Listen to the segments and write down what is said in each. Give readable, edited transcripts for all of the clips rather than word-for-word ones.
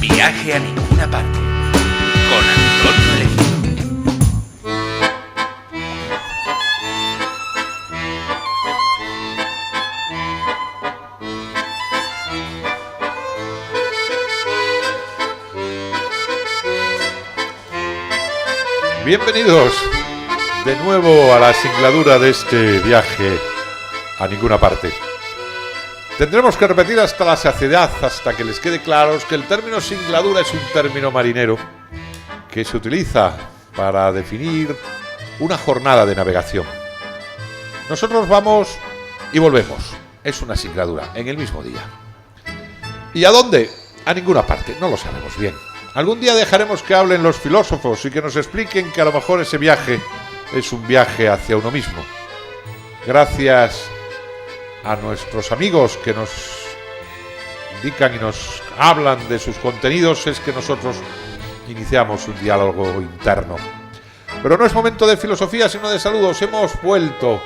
Viaje a ninguna parte, con Antonio Elegido. Bienvenidos de nuevo a la singladura de este viaje a ninguna parte. Tendremos que repetir hasta la saciedad, hasta que les quede claro que el término singladura es un término marinero que se utiliza para definir una jornada de navegación. Nosotros vamos y volvemos. Es una singladura en el mismo día. ¿Y a dónde? A ninguna parte, no lo sabemos bien. Algún día dejaremos que hablen los filósofos y que nos expliquen que a lo mejor ese viaje es un viaje hacia uno mismo. Gracias a nuestros amigos que nos indican y nos hablan de sus contenidos es que nosotros iniciamos un diálogo interno. Pero no es momento de filosofía, sino de saludos. Hemos vuelto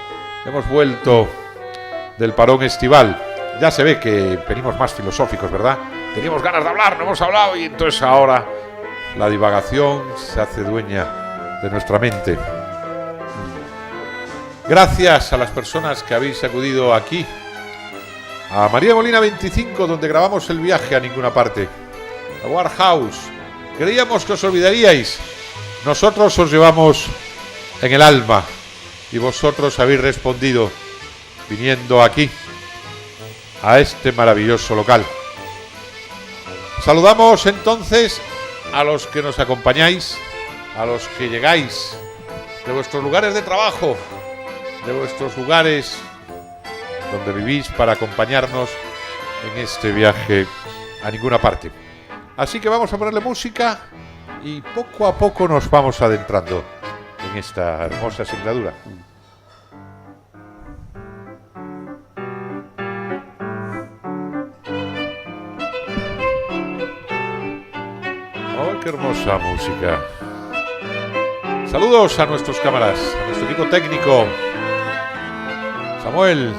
del parón estival. Ya se ve que venimos más filosóficos, ¿verdad? Teníamos ganas de hablar, no hemos hablado y entonces ahora la divagación se hace dueña de nuestra mente. Gracias a las personas que habéis acudido aquí, a María Molina 25, donde grabamos el viaje a ninguna parte, a Warhouse. Creíamos que os olvidaríais. Nosotros os llevamos en el alma y vosotros habéis respondido viniendo aquí, a este maravilloso local. Saludamos entonces a los que nos acompañáis, a los que llegáis de vuestros lugares de trabajo, de vuestros lugares donde vivís para acompañarnos en este viaje a ninguna parte. Así que vamos a ponerle música y poco a poco nos vamos adentrando en esta hermosa singladura. ¡Oh, qué hermosa música! Saludos a nuestros cámaras, a nuestro equipo técnico. Samuel,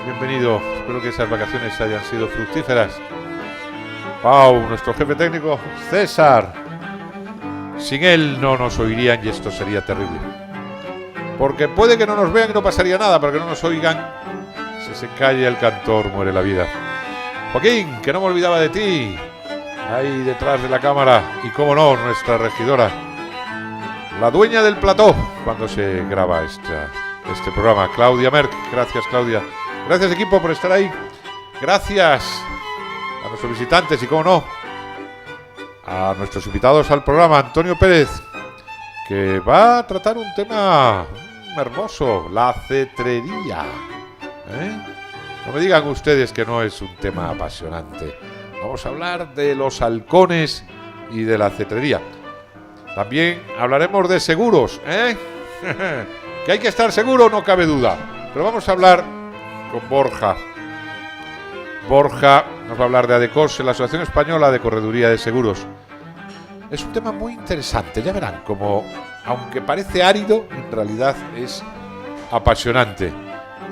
bienvenido. Espero que esas vacaciones hayan sido fructíferas. Pau, nuestro jefe técnico. César. Sin él no nos oirían y esto sería terrible. Porque puede que no nos vean y no pasaría nada, pero que no nos oigan. Si se calla el cantor, muere la vida. Joaquín, que no me olvidaba de ti. Ahí detrás de la cámara. Y cómo no, nuestra regidora. La dueña del plató cuando se graba este programa, Claudia Merck. Gracias, Claudia. Gracias, equipo, por estar ahí. Gracias a nuestros visitantes y, cómo no, a nuestros invitados al programa. Antonio Pérez, que va a tratar un tema hermoso, la cetrería. No me digan ustedes que no es un tema apasionante. Vamos a hablar de los halcones y de la cetrería. También hablaremos de seguros, que hay que estar seguro, no cabe duda. Pero vamos a hablar con Borja. Borja nos va a hablar de ADECOSE, la Asociación Española de Correduría de Seguros. Es un tema muy interesante, ya verán, como aunque parece árido, en realidad es apasionante.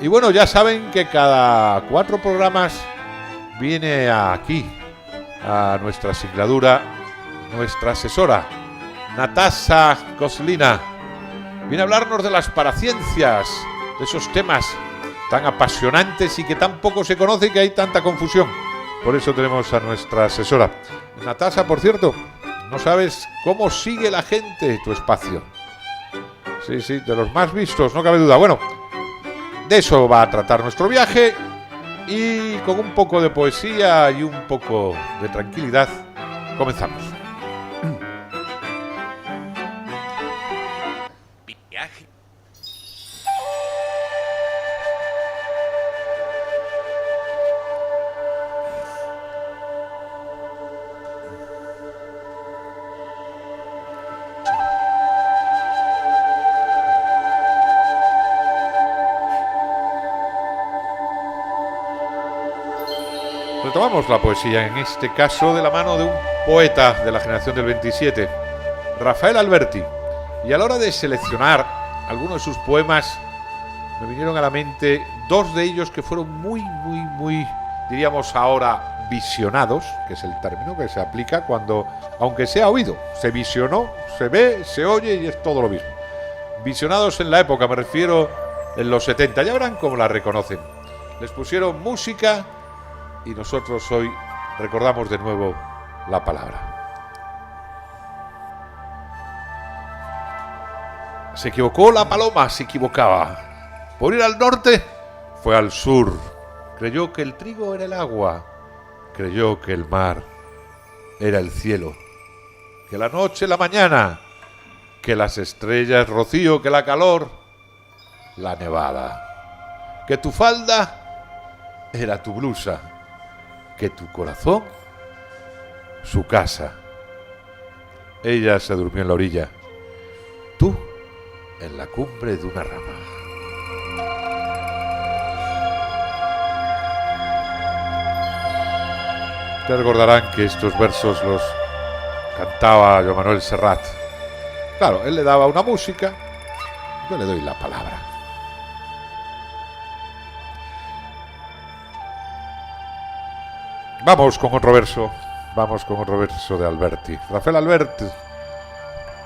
Y bueno, ya saben que cada 4 programas viene aquí, a nuestra singladura, nuestra asesora, Natasha Koslina. Viene a hablarnos de las paraciencias, de esos temas tan apasionantes y que tan poco se conoce y que hay tanta confusión. Por eso tenemos a nuestra asesora. Natasha, por cierto, no sabes cómo sigue la gente tu espacio. Sí, de los más vistos, no cabe duda. Bueno, de eso va a tratar nuestro viaje y con un poco de poesía y un poco de tranquilidad comenzamos. Viaje. Retomamos la poesía, en este caso de la mano de un poeta de la generación del 27, Rafael Alberti. Y a la hora de seleccionar algunos de sus poemas, me vinieron a la mente dos de ellos que fueron muy, diríamos ahora, visionados, que es el término que se aplica cuando, aunque sea oído, se visionó, se ve, se oye y es todo lo mismo. Visionados en la época, me refiero en los 70, ya verán cómo la reconocen. Les pusieron música y nosotros hoy recordamos de nuevo la palabra. Se equivocó la paloma, se equivocaba. Por ir al norte, fue al sur. Creyó que el trigo era el agua. Creyó que el mar era el cielo. Que la noche, la mañana. Que las estrellas, rocío, que la calor, la nevada. Que tu falda era tu blusa. Que tu corazón, su casa. Ella se durmió en la orilla. Tú, en la cumbre de una rama. Ustedes recordarán que estos versos los cantaba Joan Manuel Serrat. Claro, él le daba una música, yo le doy la palabra. Vamos con otro verso de Alberti. Rafael Alberti,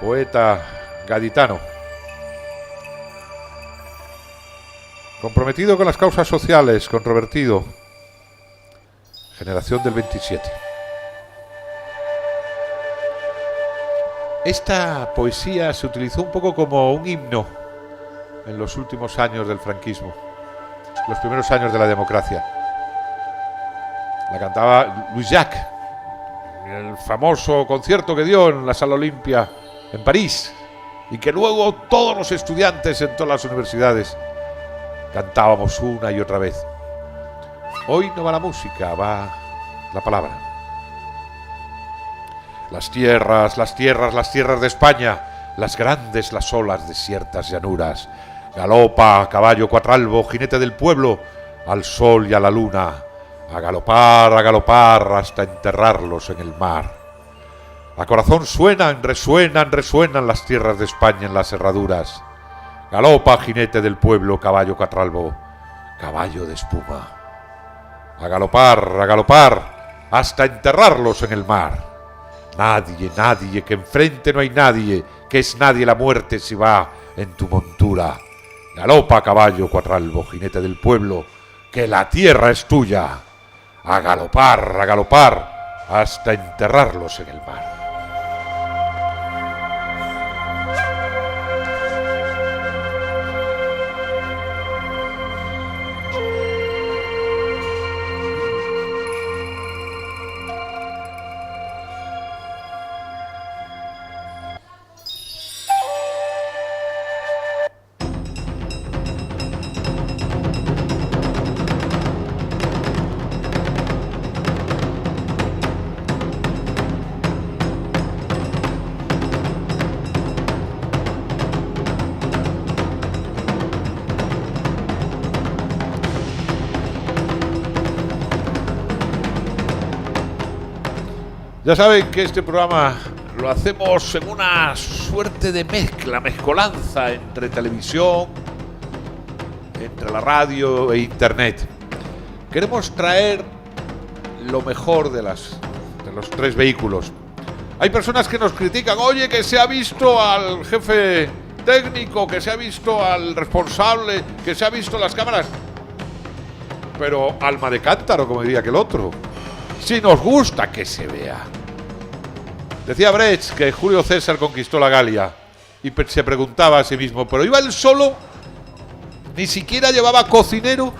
poeta gaditano, comprometido con las causas sociales, controvertido, generación del 27. Esta poesía se utilizó un poco como un himno en los últimos años del franquismo, los primeros años de la democracia. La cantaba Louis Jacques en el famoso concierto que dio en la Sala Olimpia en París y que luego todos los estudiantes en todas las universidades cantábamos una y otra vez. Hoy no va la música, va la palabra. Las tierras de España, las grandes, las olas, desiertas llanuras. Galopa, a caballo cuatralbo, jinete del pueblo, al sol y a la luna. A galopar hasta enterrarlos en el mar. A corazón resuenan las tierras de España en las herraduras. Galopa, jinete del pueblo, caballo cuatralbo, caballo de espuma. A galopar hasta enterrarlos en el mar. Nadie, que enfrente no hay nadie, que es nadie la muerte si va en tu montura. Galopa, caballo cuatralbo, jinete del pueblo, que la tierra es tuya. A galopar hasta enterrarlos en el mar. Ya saben que este programa lo hacemos en una suerte de mezcolanza entre televisión, entre la radio e internet. Queremos traer lo mejor de los tres vehículos. Hay personas que nos critican, oye, que se ha visto al jefe técnico, que se ha visto al responsable, que se ha visto las cámaras. Pero alma de cántaro, como diría aquel otro. Si nos gusta que se vea. Decía Brecht que Julio César conquistó la Galia y se preguntaba a sí mismo, ¿pero iba él solo? ¿Ni siquiera llevaba cocinero?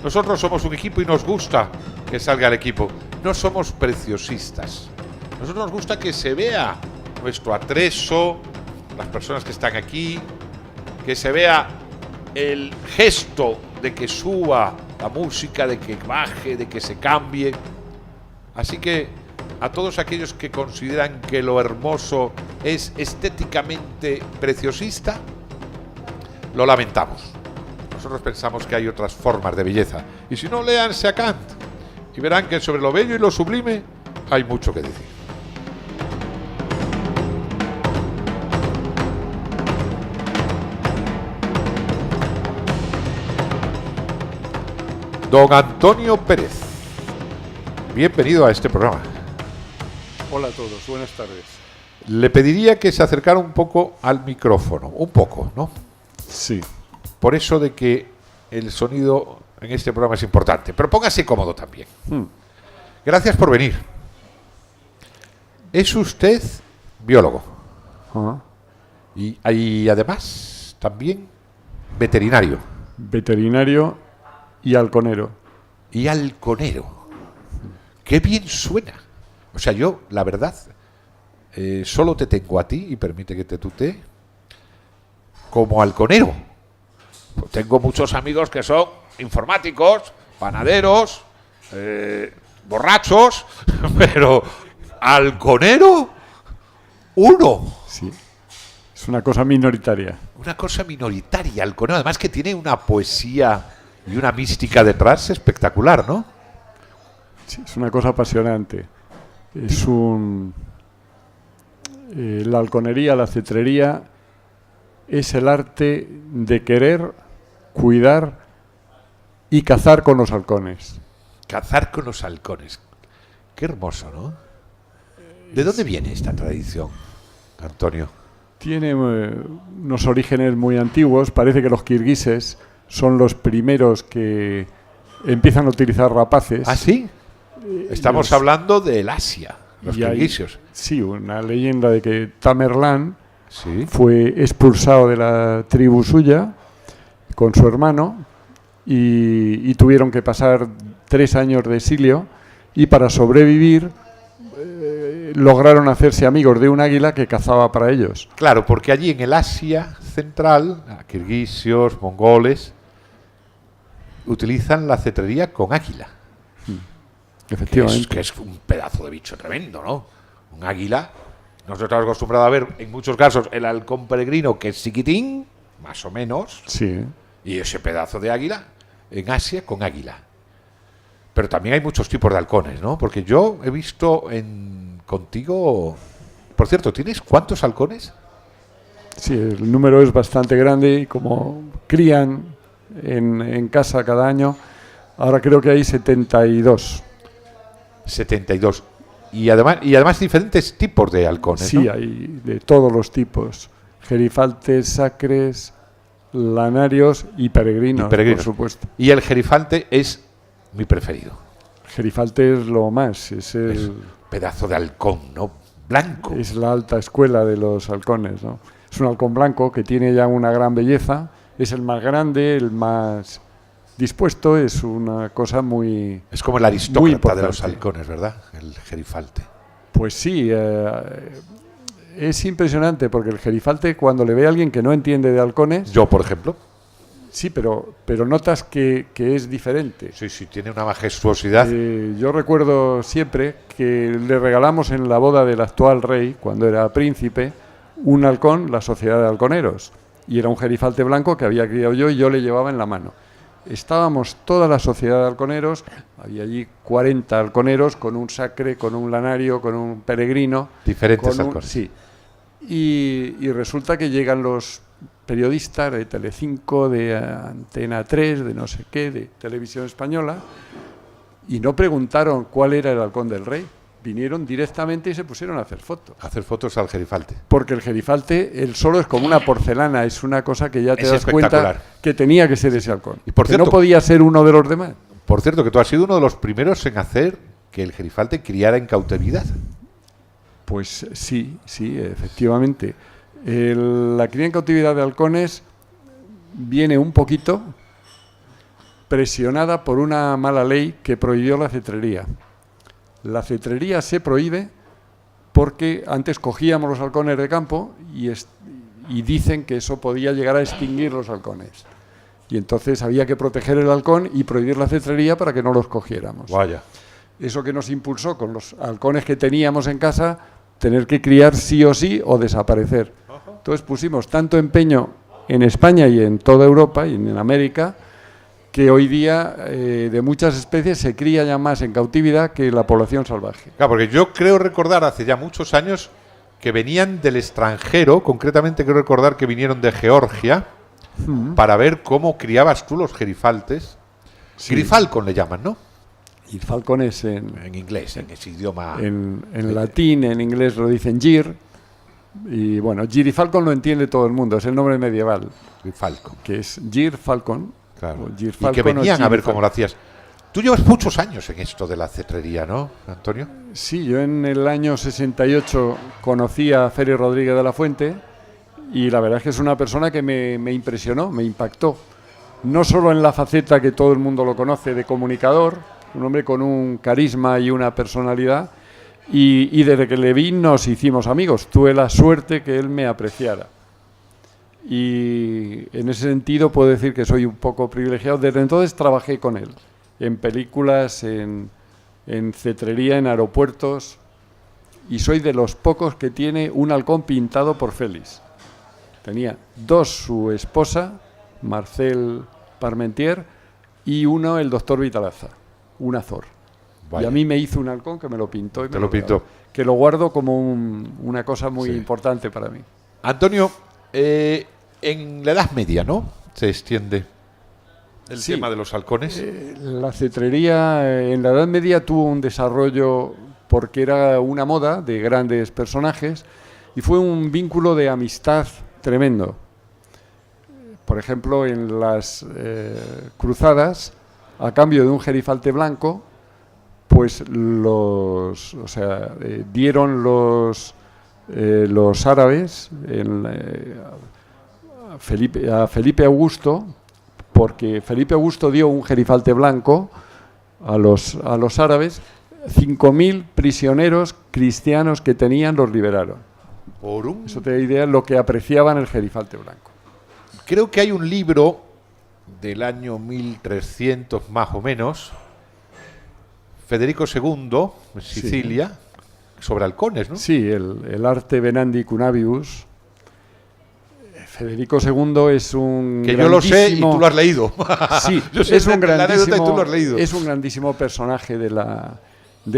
Nosotros somos un equipo y nos gusta que salga el equipo. No somos preciosistas. Nosotros nos gusta que se vea nuestro atrezo, las personas que están aquí, que se vea el gesto de que suba la música, de que baje, de que se cambie. Así que a todos aquellos que consideran que lo hermoso es estéticamente preciosista, lo lamentamos. Nosotros pensamos que hay otras formas de belleza. Y si no, léanse a Kant y verán que sobre lo bello y lo sublime hay mucho que decir. Don Antonio Pérez, bienvenido a este programa. Hola a todos, buenas tardes. Le pediría que se acercara un poco al micrófono, un poco, ¿no? Sí. Por eso de que el sonido en este programa es importante, pero póngase cómodo también. Gracias por venir. Es usted biólogo y además también veterinario. Veterinario y halconero. Y halconero. Qué bien suena. O sea, yo, la verdad, solo te tengo a ti, y permite que te tutee, como halconero. Pues tengo muchos amigos que son informáticos, panaderos, borrachos, pero halconero, uno. Sí. Es una cosa minoritaria. Una cosa minoritaria, halconero. Además que tiene una poesía y una mística detrás espectacular, ¿no? Sí, es una cosa apasionante. Es la halconería, la cetrería, es el arte de querer, cuidar y cazar con los halcones. Cazar con los halcones. Qué hermoso, ¿no? ¿De dónde viene esta tradición, Antonio? Tiene unos orígenes muy antiguos. Parece que los kirguises son los primeros que empiezan a utilizar rapaces. ¿Ah, sí? Estamos hablando del Asia, los kirguisios. Sí, una leyenda de que Tamerlán ¿Sí? fue expulsado de la tribu suya con su hermano y tuvieron que pasar 3 años de exilio, y para sobrevivir lograron hacerse amigos de un águila que cazaba para ellos. Claro, porque allí en el Asia central, kirguisios, mongoles, utilizan la cetrería con águila. Efectivamente. Que es un pedazo de bicho tremendo, ¿no? Un águila. Nosotros estamos acostumbrados a ver, en muchos casos, el halcón peregrino, que es chiquitín, más o menos, Sí. y ese pedazo de águila en Asia con águila. Pero también hay muchos tipos de halcones, ¿no? Porque yo he visto contigo... Por cierto, ¿tienes cuántos halcones? Sí, el número es bastante grande y como crían en casa cada año, ahora creo que hay 72. 72. Y además diferentes tipos de halcones, Sí, ¿no? hay de todos los tipos. Gerifaltes, sacres, lanarios y peregrinos, por supuesto. Y el gerifante es mi preferido. Gerifalte es lo más, es Pedazo de halcón, ¿no? Blanco. es la alta escuela de los halcones, ¿no? Es un halcón blanco que tiene ya una gran belleza, es el más grande, el más dispuesto, es una cosa muy... Es como el muy aristócrata importante. de los halcones, ¿verdad? El gerifalte. Pues sí, es impresionante porque el gerifalte, cuando le ve a alguien que no entiende de halcones, Yo, por ejemplo. sí, pero notas que es diferente. Sí, tiene una majestuosidad. Yo recuerdo siempre que le regalamos en la boda del actual rey, cuando era príncipe, un halcón, la Sociedad de Halconeros, y era un gerifalte blanco que había criado yo y yo le llevaba en la mano. Estábamos toda la Sociedad de Halconeros, había allí 40 halconeros con un sacre, con un lanario, con un peregrino. Diferentes halcones. Sí. Y resulta que llegan los periodistas de Telecinco, de Antena 3, de no sé qué, de Televisión Española, y no preguntaron cuál era el halcón del rey. Vinieron directamente y se pusieron a hacer fotos. Hacer fotos al gerifalte. Porque el gerifalte, él solo es como una porcelana, es una cosa que ya te Es das cuenta espectacular. que tenía que ser ese halcón. Y por que cierto, no podía ser uno de los demás. Por cierto, que tú has sido uno de los primeros en hacer que el gerifalte criara en cautividad. Pues sí, efectivamente. La cría en cautividad de halcones viene un poquito presionada por una mala ley que prohibió la cetrería. La cetrería se prohíbe porque antes cogíamos los halcones de campo y dicen que eso podía llegar a extinguir los halcones. Y entonces había que proteger el halcón y prohibir la cetrería para que no los cogiéramos. Vaya. Eso que nos impulsó con los halcones que teníamos en casa, tener que criar sí o sí o desaparecer. Entonces pusimos tanto empeño en España y en toda Europa y en América que hoy día de muchas especies se cría ya más en cautividad que la población salvaje. Claro, porque yo creo recordar hace ya muchos años que venían del extranjero, concretamente creo recordar que vinieron de Georgia, para ver cómo criabas tú los gerifaltes. Sí. Grifalcon le llaman, ¿no? Y falcones En inglés, en ese idioma. en latín, en inglés lo dicen gir. Y bueno, girifalcon lo entiende todo el mundo, es el nombre medieval, Grifalcon, que es gir falcon. claro. o gir Y que falcon o venían a ver girifalcon. cómo lo hacías. Tú llevas muchos años en esto de la cetrería, ¿no, Antonio? Sí, yo en el año 68 conocí a Félix Rodríguez de la Fuente y la verdad es que es una persona que me impresionó, me impactó. No solo en la faceta que todo el mundo lo conoce de comunicador, un hombre con un carisma y una personalidad, y desde que le vi nos hicimos amigos. Tuve la suerte que él me apreciara. Y en ese sentido puedo decir que soy un poco privilegiado. Desde entonces trabajé con él, en películas, en cetrería, en aeropuertos, y soy de los pocos que tiene un halcón pintado por Félix. Tenía dos su esposa, Marcel Parmentier, y uno el doctor Vitalaza, un Azor. Vaya. Y a mí me hizo un halcón que me lo pintó. Y Te me lo pintó. regaló, que lo guardo como una cosa muy Sí. importante para mí. Antonio, en la Edad Media, ¿no? Se extiende el Sí. tema de los halcones. La cetrería en la Edad Media tuvo un desarrollo porque era una moda de grandes personajes y fue un vínculo de amistad tremendo. Por ejemplo, en las cruzadas, a cambio de un gerifalte blanco, pues dieron los árabes a Felipe Augusto, porque Felipe Augusto dio un gerifalte blanco a los árabes. 5.000 prisioneros cristianos que tenían los liberaron. Por un... Eso te da idea de lo que apreciaban el gerifalte blanco. Creo que hay un libro del año 1300 más o menos, Federico II, en Sicilia, sobre halcones, ¿no? Sí, el Arte Venandi Cunavius. Federico II es un Que yo lo sé y grandísimo- tú lo has leído. Sí, Yo sé es un la anécdota y tú lo has grandísimo, leído. es un grandísimo personaje de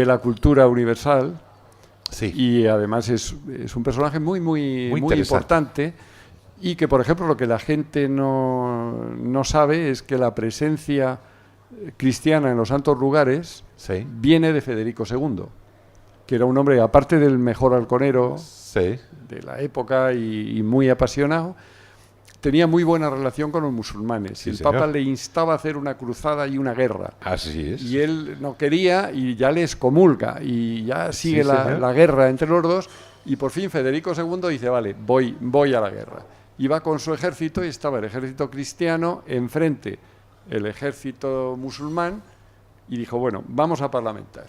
la cultura universal. Sí. Y además es un personaje muy Muy importante y que, por ejemplo, lo que la gente no sabe es que la presencia cristiana en los santos lugares Sí. viene de Federico II, que era un hombre, aparte del mejor halconero Sí. de la época y muy apasionado, tenía muy buena relación con los musulmanes. Sí, El señor. Papa le instaba a hacer una cruzada y una guerra. Así es. Y él no quería y ya les comulga y ya sigue Sí, señor. la guerra entre los dos y por fin Federico II dice, vale, voy a la guerra. Y va con su ejército y estaba el ejército cristiano enfrente, el ejército musulmán, y dijo, bueno, vamos a parlamentar.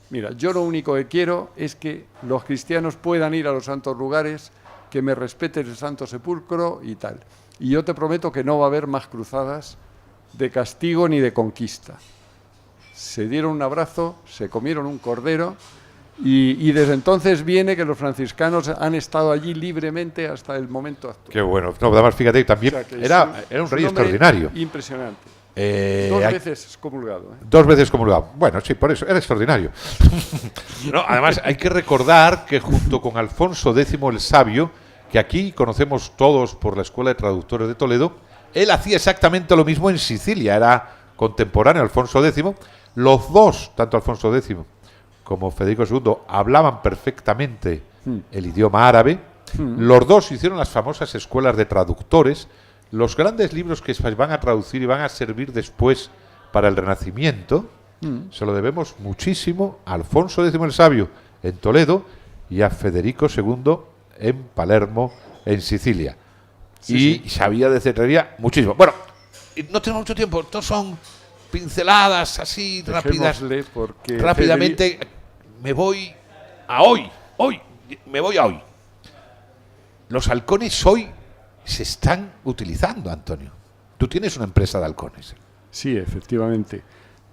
Mira, yo lo único que quiero es que los cristianos puedan ir a los santos lugares, que me respeten el Santo Sepulcro y tal. Y yo te prometo que no va a haber más cruzadas de castigo ni de conquista. Se dieron un abrazo, se comieron un cordero y desde entonces viene que los franciscanos han estado allí libremente hasta el momento actual. Qué bueno. No, además, fíjate, también O sea, que era un es rey hombre extraordinario. Impresionante. Eh, Dos hay- veces comulgado. Dos veces comulgado. Bueno, sí, por eso, era extraordinario. No, además, hay que recordar que junto con Alfonso X el Sabio, que aquí conocemos todos por la Escuela de Traductores de Toledo, él hacía exactamente lo mismo en Sicilia, era contemporáneo a Alfonso X. Los dos, tanto Alfonso X como Federico II, hablaban perfectamente el idioma árabe. Los dos hicieron las famosas escuelas de traductores. Los grandes libros que se van a traducir y van a servir después para el Renacimiento, se lo debemos muchísimo a Alfonso X el Sabio en Toledo y a Federico II en Palermo, en Sicilia. Sí, Y sabía de cetrería muchísimo. Bueno, y no tenemos mucho tiempo, estos son pinceladas así rápidas. Dejémosle porque Rápidamente me voy a hoy. Me voy a hoy. Los halcones hoy se están utilizando, Antonio. Tú tienes una empresa de halcones. Sí, efectivamente.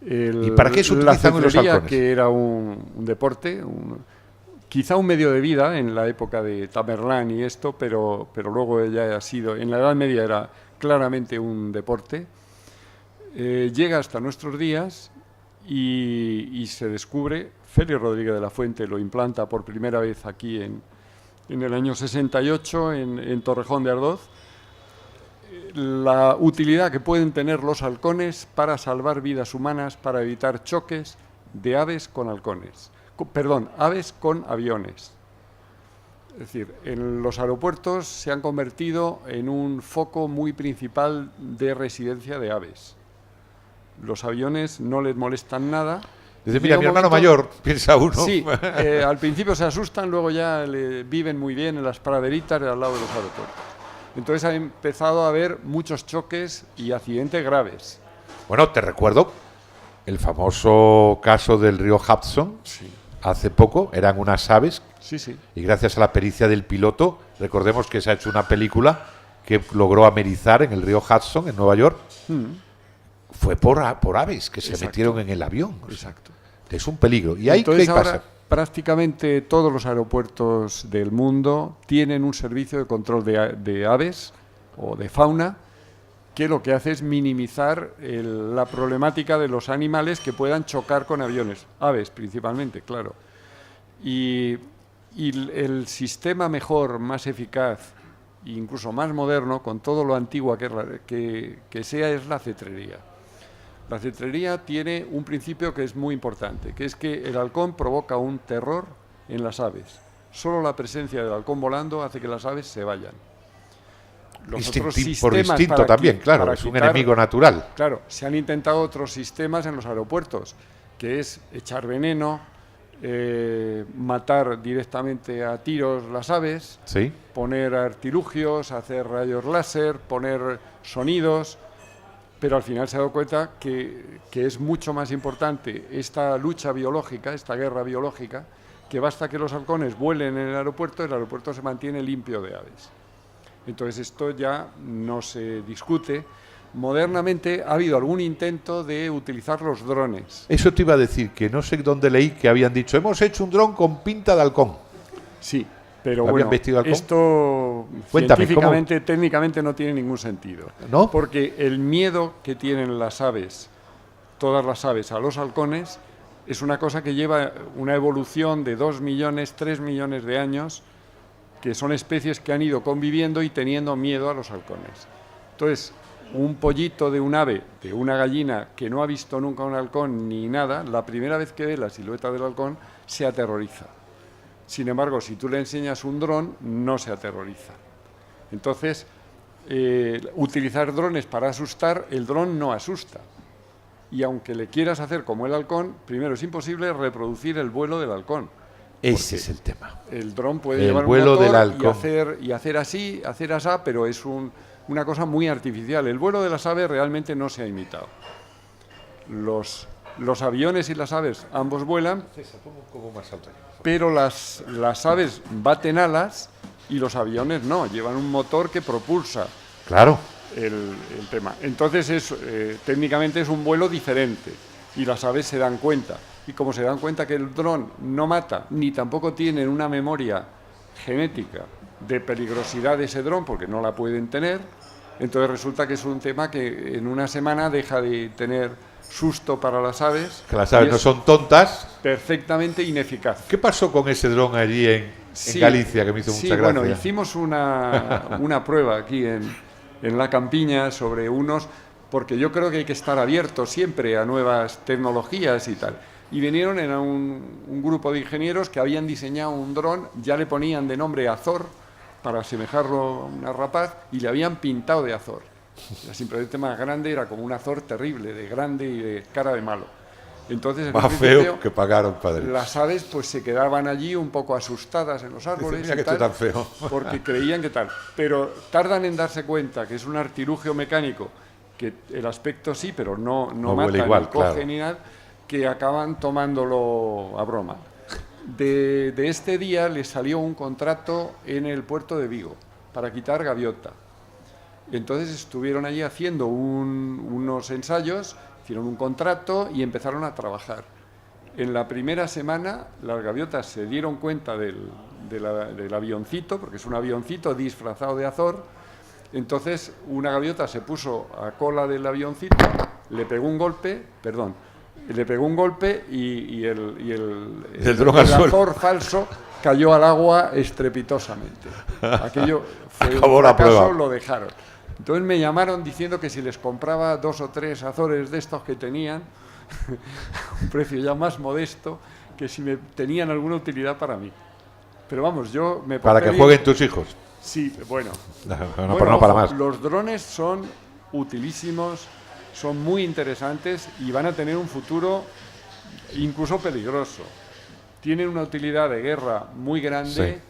¿Y para qué se la utilizan los cetrería, halcones? que era un deporte, quizá un medio de vida en la época de Tamerlán y esto, pero luego ya ha sido, en la Edad Media era claramente un deporte. llega hasta nuestros días y se descubre, Félix Rodríguez de la Fuente lo implanta por primera vez aquí en el año 68 en Torrejón de Ardoz, la utilidad que pueden tener los halcones para salvar vidas humanas, para evitar choques de aves con halcones. Aves con aviones. Es decir, en los aeropuertos se han convertido en un foco muy principal de residencia de aves. Los aviones no les molestan nada. Dice, mira, mi hermano mayor, piensa uno. Sí, al principio se asustan, luego ya viven muy bien en las praderitas al lado de los aeropuertos. Entonces ha empezado a haber muchos choques y accidentes graves. Bueno, te recuerdo el famoso caso del río Hudson. Sí. Hace poco eran unas aves. Sí, sí. Y gracias a la pericia del piloto, recordemos que se ha hecho una película que logró amerizar en el río Hudson, en Nueva York. Fue por aves que se metieron en el avión. Exacto. Es un peligro. ¿Y ahí entonces, qué ahora, pasa? Prácticamente todos los aeropuertos del mundo tienen un servicio de control de aves o de fauna que lo que hace es minimizar la problemática de los animales que puedan chocar con aviones, aves principalmente, claro. Y el sistema mejor, más eficaz, incluso más moderno, con todo lo antiguo que sea, es la cetrería. La cetrería tiene un principio que es muy importante, que es que el halcón provoca un terror en las aves. Solo la presencia del halcón volando hace que las aves se vayan. Por instinto también, claro, es un enemigo natural. Claro, se han intentado otros sistemas en los aeropuertos, que es echar veneno, matar directamente a tiros las aves, ¿sí? Poner artilugios, hacer rayos láser, poner sonidos, pero al final se ha dado cuenta que es mucho más importante esta lucha biológica, esta guerra biológica, que basta que los halcones vuelen en el aeropuerto se mantiene limpio de aves. Entonces esto ya no se discute. Modernamente ha habido algún intento de utilizar los drones. Eso te iba a decir, que no sé dónde leí que habían dicho, hemos hecho un dron con pinta de halcón. Sí, pero bueno, esto Cuéntame, científicamente, técnicamente no tiene ningún sentido. ¿No? Porque el miedo que tienen las aves, todas las aves, a los halcones, es una cosa que lleva una evolución de 2 millones, 3 millones de años, que son especies que han ido conviviendo y teniendo miedo a los halcones. Entonces, un pollito de un ave, de una gallina que no ha visto nunca un halcón ni nada, la primera vez que ve la silueta del halcón se aterroriza. Sin embargo, si tú le enseñas un dron, no se aterroriza. Entonces, utilizar drones para asustar, el dron no asusta. Y aunque le quieras hacer como el halcón, primero es imposible reproducir el vuelo del halcón. Ese es el tema. El dron puede el llevar vuelo un motor del halcón. y hacer así, hacer asá, pero es una cosa muy artificial. El vuelo de las aves realmente no se ha imitado. Los aviones y las aves ambos vuelan, pero las aves baten alas y los aviones no, llevan un motor que propulsa Claro. el tema. Entonces técnicamente es un vuelo diferente y las aves se dan cuenta. Y como se dan cuenta que el dron no mata, ni tampoco tienen una memoria genética de peligrosidad de ese dron, porque no la pueden tener, entonces resulta que es un tema que en una semana deja de tener susto para las aves. Que las aves no son tontas. Perfectamente ineficaz. ¿Qué pasó con ese dron allí en Galicia, que me hizo mucha gracia? Bueno, hicimos una prueba aquí en la campiña sobre unos, porque yo creo que hay que estar abierto siempre a nuevas tecnologías y tal. Y vinieron, era un grupo de ingenieros que habían diseñado un dron, ya le ponían de nombre Azor, para asemejarlo a una rapaz, y le habían pintado de Azor. Era simplemente más grande, era como un Azor terrible, de grande y de cara de malo. Entonces, más feo que pagaron, padre. Las aves pues se quedaban allí un poco asustadas en los árboles. Mira que estoy tan feo. Porque creían que tal. Pero tardan en darse cuenta que es un artilugio mecánico, que el aspecto sí, pero no mata, igual, ni coge, claro, ni nada, que acaban tomándolo a broma. De este día les salió un contrato en el puerto de Vigo para quitar gaviota. Entonces estuvieron allí haciendo unos ensayos, hicieron un contrato y empezaron a trabajar. En la primera semana las gaviotas se dieron cuenta del avioncito, porque es un avioncito disfrazado de Azor. Entonces una gaviota se puso a cola del avioncito, le pegó un golpe, y El dron al suelo. azor falso cayó al agua estrepitosamente. Aquello fue Acabó un la fracaso, prueba. lo dejaron. Entonces me llamaron diciendo que si les compraba 2 o 3 azores de estos que tenían, un precio ya más modesto, que si me tenían alguna utilidad para mí. Pero vamos, yo me Para porté que bien. jueguen tus hijos. Sí, bueno. No, Bueno, pero no para ojo, más. los drones son utilísimos, son muy interesantes y van a tener un futuro incluso peligroso. Tienen una utilidad de guerra muy grande,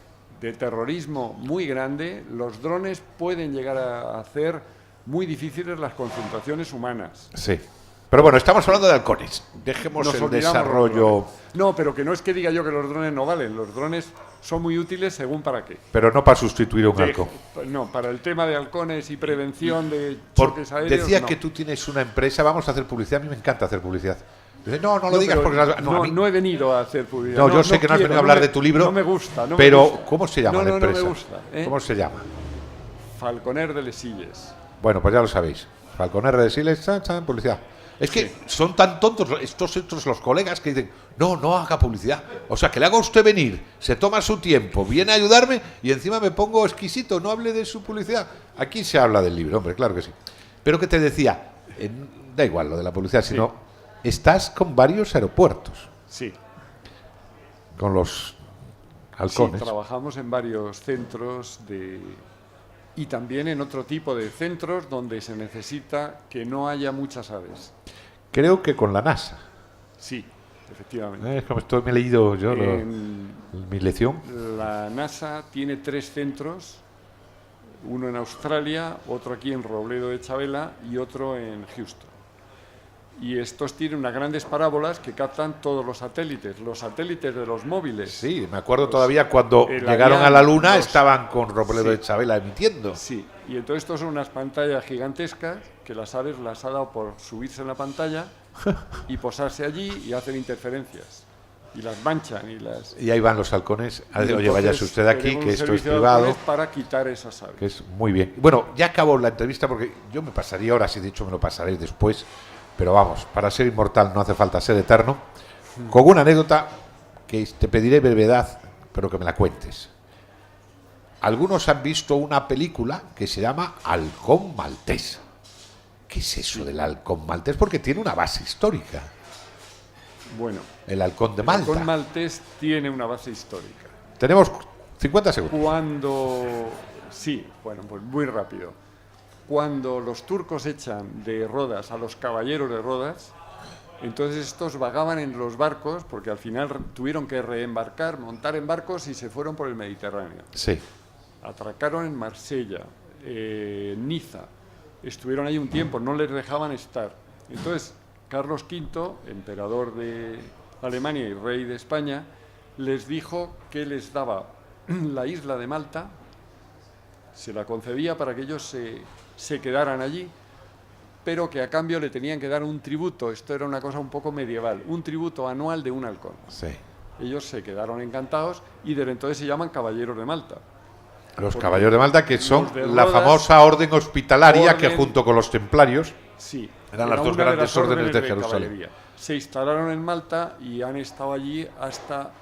de terrorismo muy grande. Los drones pueden llegar a hacer muy difíciles las concentraciones humanas. Sí. Pero bueno, estamos hablando de halcones. Dejemos Nos el olvidamos los desarrollo. drones. No, pero que no es que diga yo que los drones no valen. Los drones son muy útiles según para qué. Pero no para sustituir a un halcón. No, para el tema de halcones y prevención de Por- choques aéreos. decía no. que tú tienes una empresa, vamos a hacer publicidad. A mí me encanta hacer publicidad. Dice, no lo digas pero porque... a no, mí- no he venido a hacer publicidad. No, yo sé que no has quiero, venido a hablar me- de tu libro. No me gusta. No pero, me gusta. ¿cómo se llama la empresa? No me gusta. ¿Cómo se llama? Falconer de Lesilles. Bueno, pues ya lo sabéis. Falconer de Siles, publicidad. Es que son tan tontos estos otros los colegas que dicen, no haga publicidad. O sea, que le haga a usted venir, se toma su tiempo, viene a ayudarme y encima me pongo exquisito, no hable de su publicidad. Aquí se habla del libro, hombre, claro que sí. Pero que te decía, da igual lo de la publicidad, sino estás con varios aeropuertos, Sí. con los Sí, halcones. trabajamos en varios centros y también en otro tipo de centros donde se necesita que no haya muchas aves. Creo que con la NASA. Sí, efectivamente. Es como esto me he leído yo En mi lección. la NASA tiene 3 centros, uno en Australia, otro aquí en Robledo de Chabela y otro en Houston. Y estos tienen unas grandes parábolas que captan todos los satélites de los móviles. Sí, me acuerdo todavía cuando el llegaron a Ariane la Luna, 2. estaban con Robledo Sí. de Chabela emitiendo. Sí, y entonces estos son unas pantallas gigantescas que las aves las ha dado por subirse en la pantalla y posarse allí y hacen interferencias. Y las manchan y las... Y ahí van los halcones. y Oye, entonces váyase usted de aquí, tenemos que un esto es servicio de privado, halcones para quitar esas aves. que es muy bien. Bueno, ya acabó la entrevista porque yo me pasaría horas y de hecho me lo pasaréis después. Pero vamos, para ser inmortal no hace falta ser eterno. Con una anécdota que te pediré brevedad, pero que me la cuentes. Algunos han visto una película que se llama Halcón Maltés. ¿Qué es eso del halcón maltés? Porque tiene una base histórica. Bueno, El halcón de el Malta. halcón maltés tiene una base histórica. Tenemos 50 segundos. Sí, bueno, pues muy rápido. Cuando los turcos echan de Rodas a los caballeros de Rodas, entonces estos vagaban en los barcos, porque al final tuvieron que reembarcar, montar en barcos y se fueron por el Mediterráneo. Sí. Atracaron en Marsella, Niza, estuvieron ahí un tiempo, no les dejaban estar. Entonces, Carlos V, emperador de Alemania y rey de España, les dijo que les daba la isla de Malta, se la concedía para que ellos se quedaran allí, pero que a cambio le tenían que dar un tributo, esto era una cosa un poco medieval, un tributo anual de un halcón. Sí. Ellos se quedaron encantados y desde entonces se llaman Caballeros de Malta. Los caballeros de Malta, que son los de la Rodas, famosa orden hospitalaria que orden- junto con los templarios Sí, Eran era las dos una grandes las órdenes de Jerusalén. caballería. Se instalaron en Malta y han estado allí hasta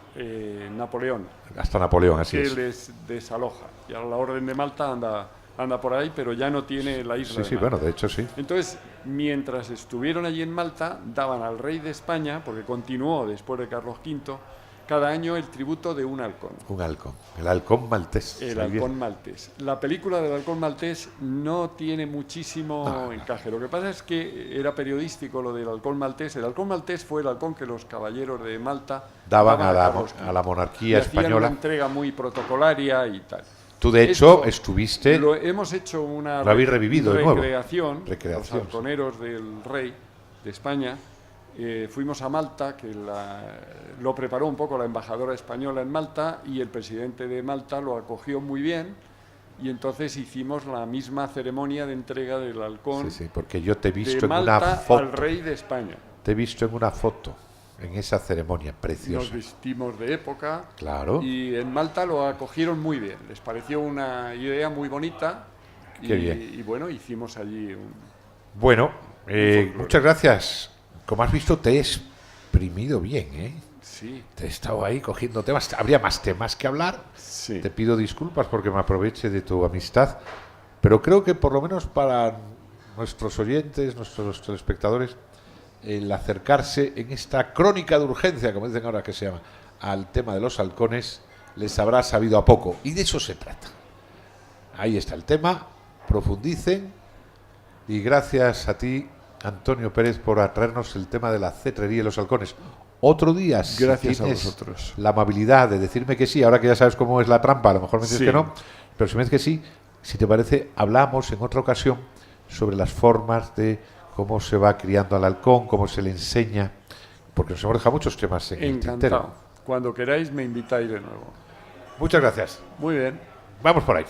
Napoleón, hasta Napoleón, así que es. les desaloja. Y ahora la orden de Malta anda por ahí, pero ya no tiene la isla Sí, de sí, Malta. bueno, de hecho sí. Entonces, mientras estuvieron allí en Malta, daban al rey de España, porque continuó después de Carlos V, cada año el tributo de un halcón. Un halcón, el halcón maltés. El Muy bien. halcón maltés. La película del halcón maltés no tiene muchísimo encaje. Lo que pasa es que era periodístico lo del halcón maltés. El halcón maltés fue el halcón que los caballeros de Malta Daban a Carlos V. la Y monarquía hacían una española. entrega muy protocolaria y tal. Tú, de hecho, Esto estuviste... hemos hecho una Lo habéis revivido de nuevo. recreación, Recreación, los sí. halconeros del rey de España. Fuimos a Malta, que lo preparó un poco la embajadora española en Malta, y el presidente de Malta lo acogió muy bien, y entonces hicimos la misma ceremonia de entrega del halcón Sí, sí, porque yo te he visto de en una Malta al foto. rey de España. Te he visto en una foto, en esa ceremonia Nos preciosa. vestimos de época, Claro. y en Malta lo acogieron muy bien. Les pareció una idea muy bonita, Qué bien. y bueno, hicimos allí Bueno, Muchas gracias. Como has visto, te he exprimido bien, ¿eh? Sí. Te he estado ahí cogiendo temas. Habría más temas que hablar. Sí. Te pido disculpas porque me aproveche de tu amistad, pero creo que por lo menos para nuestros oyentes, nuestros telespectadores, el acercarse en esta crónica de urgencia, como dicen ahora que se llama, al tema de los halcones, les habrá sabido a poco. Y de eso se trata. Ahí está el tema, profundicen. Y gracias a ti, Antonio Pérez, por atraernos el tema de la cetrería y los halcones. Otro día, si Gracias a tienes vosotros. la amabilidad de decirme que sí, ahora que ya sabes cómo es la trampa, a lo mejor me dices Sí. que no, pero si me dices que sí, si te parece, hablamos en otra ocasión sobre las formas de cómo se va criando al halcón, cómo se le enseña, porque nos hemos dejado muchos temas en el Encantado. tintero. Cuando queráis me invitáis de nuevo. Muchas gracias. Muy bien. Vamos por ahí.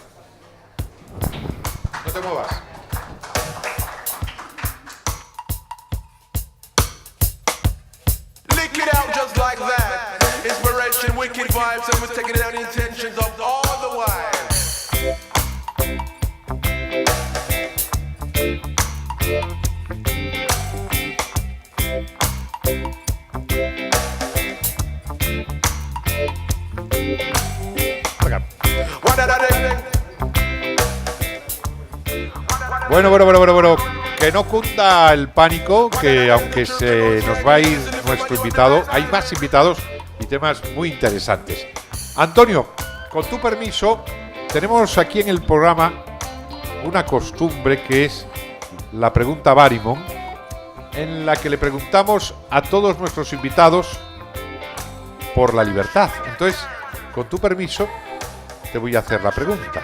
No te muevas. Lick it out just like that. Inspiration, wicked vibes, and we're taking out the intentions of all the wives. Bueno. Que no cunda el pánico, que aunque se nos va a ir nuestro invitado, hay más invitados y temas muy interesantes. Antonio, con tu permiso, tenemos aquí en el programa una costumbre que es la pregunta Barimon, en la que le preguntamos a todos nuestros invitados por la libertad. Entonces, con tu permiso, te voy a hacer la pregunta.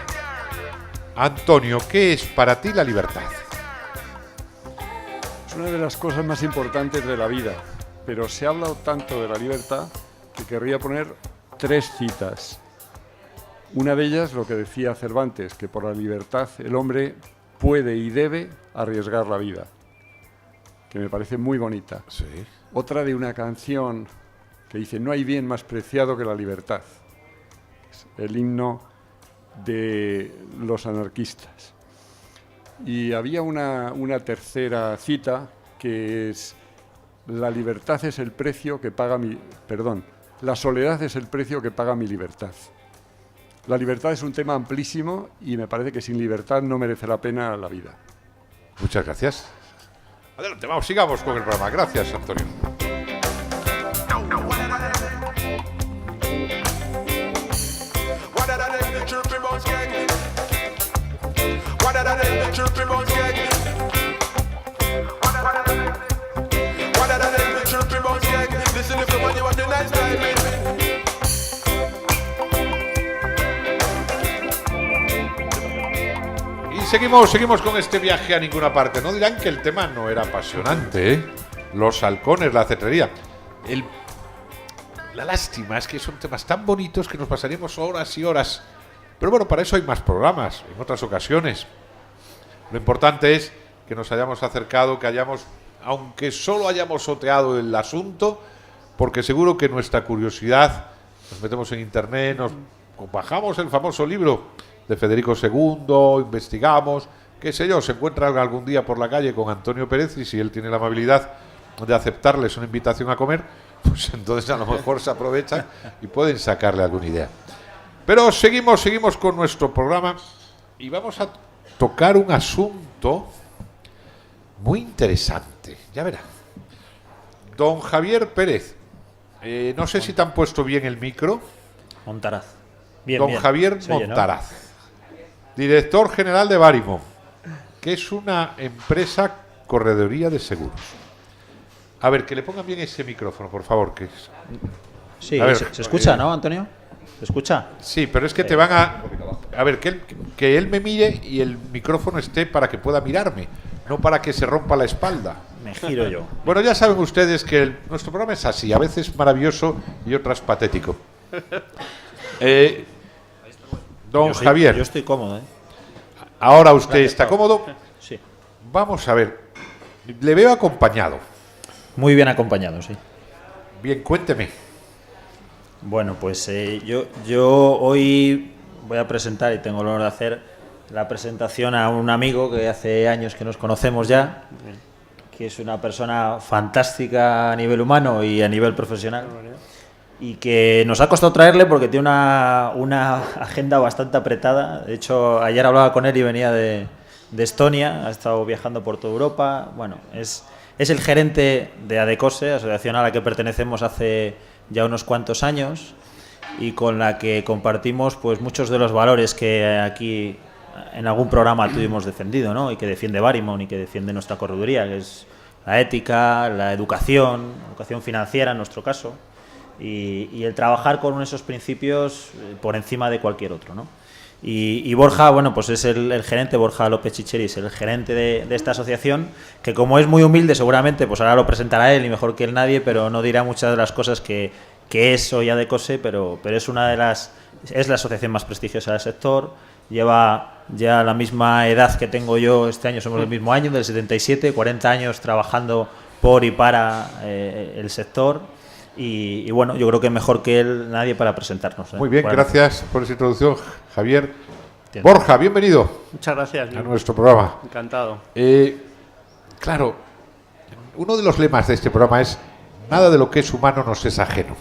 Antonio, ¿qué es para ti la libertad? Es una de las cosas más importantes de la vida, pero se ha hablado tanto de la libertad que querría poner 3 citas. Una de ellas, lo que decía Cervantes, que por la libertad el hombre puede y debe arriesgar la vida, que me parece muy bonita. Sí. Otra de una canción que dice: no hay bien más preciado que la libertad. Es el himno de los anarquistas. Y había una tercera cita que es: la libertad es el precio que paga mi... Perdón, la soledad es el precio que paga mi libertad. La libertad es un tema amplísimo y me parece que sin libertad no merece la pena la vida. Muchas gracias. Adelante, vamos, sigamos con el programa. Gracias, Antonio. Y seguimos con este viaje a ninguna parte. No dirán que el tema no era apasionante, ¿eh? Los halcones, la cetrería. La lástima es que son temas tan bonitos que nos pasaríamos horas y horas. Pero bueno, para eso hay más programas, en otras ocasiones. Lo importante es que nos hayamos acercado, que hayamos, aunque solo hayamos soteado el asunto, porque seguro que nuestra curiosidad, nos metemos en internet, nos bajamos el famoso libro de Federico II, investigamos, qué sé yo, se encuentra algún día por la calle con Antonio Pérez y si él tiene la amabilidad de aceptarles una invitación a comer, pues entonces a lo mejor se aprovechan y pueden sacarle alguna idea. Pero seguimos con nuestro programa y vamos a tocar un asunto muy interesante, ya verá. Don Javier Pérez, no sé si te han puesto bien el micro. Montaraz. Bien, Don bien. Javier Se oye, ¿no? Montaraz, director general de Barimon, que es una empresa corredoría de seguros. A ver, que le pongan bien ese micrófono, por favor. Que es... Sí, A ver, se escucha, ¿no, Antonio? ¿Se escucha? Sí, pero es que te van a... A ver, que él me mire y el micrófono esté para que pueda mirarme, no para que se rompa la espalda. Me giro yo. Bueno, ya saben ustedes que nuestro programa es así, a veces maravilloso y otras patético. Don Javier, Yo estoy cómodo, ¿eh? ahora usted Gracias, está Pablo. cómodo. Sí. Vamos a ver, le veo acompañado. Muy bien acompañado, sí. Bien, cuénteme. Bueno, pues yo hoy voy a presentar, y tengo el honor de hacer la presentación a un amigo que hace años que nos conocemos ya, que es una persona fantástica a nivel humano y a nivel profesional, y que nos ha costado traerle porque tiene una agenda bastante apretada. De hecho, ayer hablaba con él y venía de Estonia, ha estado viajando por toda Europa. Bueno, es el gerente de ADECOSE, asociación a la que pertenecemos hace ya unos cuantos años y con la que compartimos pues muchos de los valores que aquí en algún programa tuvimos defendido, ¿no? Y que defiende Barrymore y que defiende nuestra correduría, que es la ética, la educación financiera en nuestro caso, y el trabajar con esos principios por encima de cualquier otro, ¿no? Y Borja, bueno, pues es el gerente, Borja López Chicheris, el gerente de esta asociación, que como es muy humilde, seguramente, pues ahora lo presentará él y mejor que él nadie, pero no dirá muchas de las cosas que es hoy ADECOSE, pero es es la asociación más prestigiosa del sector. Lleva ya la misma edad que tengo yo, este año somos del mismo año, del 77, 40 años trabajando por y para el sector. Y bueno, yo creo que mejor que él nadie para presentarnos. Muy bien, bueno, gracias por esa introducción, Javier. Borja, bienvenido. Muchas gracias. A nuestro programa. Encantado. Claro, uno de los lemas de este programa es: nada de lo que es humano nos es ajeno.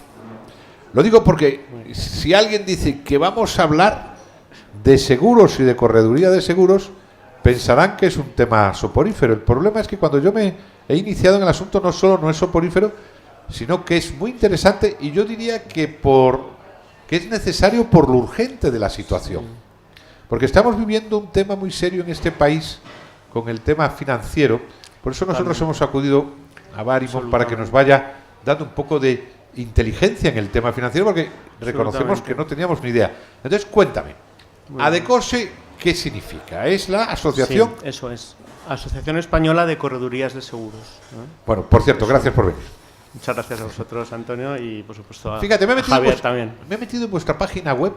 Lo digo porque si alguien dice que vamos a hablar de seguros y de correduría de seguros, pensarán que es un tema soporífero. El problema es que cuando yo me he iniciado en el asunto, no solo no es soporífero, sino que es muy interesante, y yo diría que es necesario por lo urgente de la situación. Porque estamos viviendo un tema muy serio en este país con el tema financiero. Por eso nosotros hemos acudido a Barrymore para que nos vaya dando un poco de inteligencia en el tema financiero, porque reconocemos que no teníamos ni idea. Entonces, cuéntame, ADECOSE, ¿qué significa? ¿Es la asociación? Sí, eso es. Asociación Española de Corredurías de Seguros, ¿no? Bueno, por cierto, gracias por venir. Muchas gracias a vosotros, Antonio, y por supuesto a Fíjate, Javier también. Me he metido en vuestra página web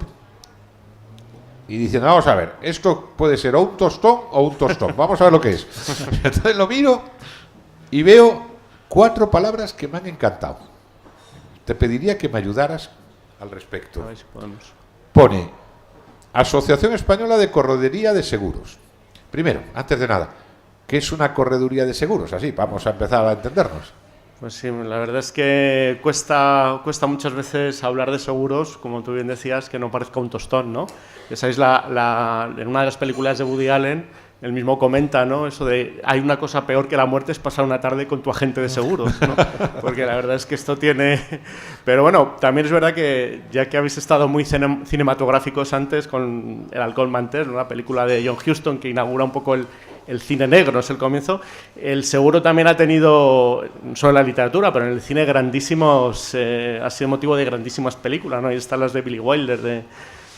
y diciendo, vamos a ver, esto puede ser o un tostón o un tostón. Vamos a ver lo que es. Entonces lo miro y veo 4 palabras que me han encantado. Te pediría que me ayudaras al respecto. A ver si podemos. Pone Asociación Española de Correduría de Seguros. Primero, antes de nada, ¿qué es una correduría de seguros? Así, vamos a empezar a entendernos. Pues sí, la verdad es que cuesta muchas veces hablar de seguros, como tú bien decías, que no parezca un tostón, ¿no? Esa es en una de las películas de Woody Allen, él mismo comenta, ¿no? Eso de, hay una cosa peor que la muerte, es pasar una tarde con tu agente de seguros, ¿no? Porque la verdad es que esto tiene... Pero bueno, también es verdad que, ya que habéis estado muy cinematográficos antes con El halcón maltés, una película de John Huston que inaugura un poco el cine negro, es el comienzo. El seguro también ha tenido, no solo en la literatura, pero en el cine grandísimos, ha sido motivo de grandísimas películas, ¿no? Ahí están las de Billy Wilder,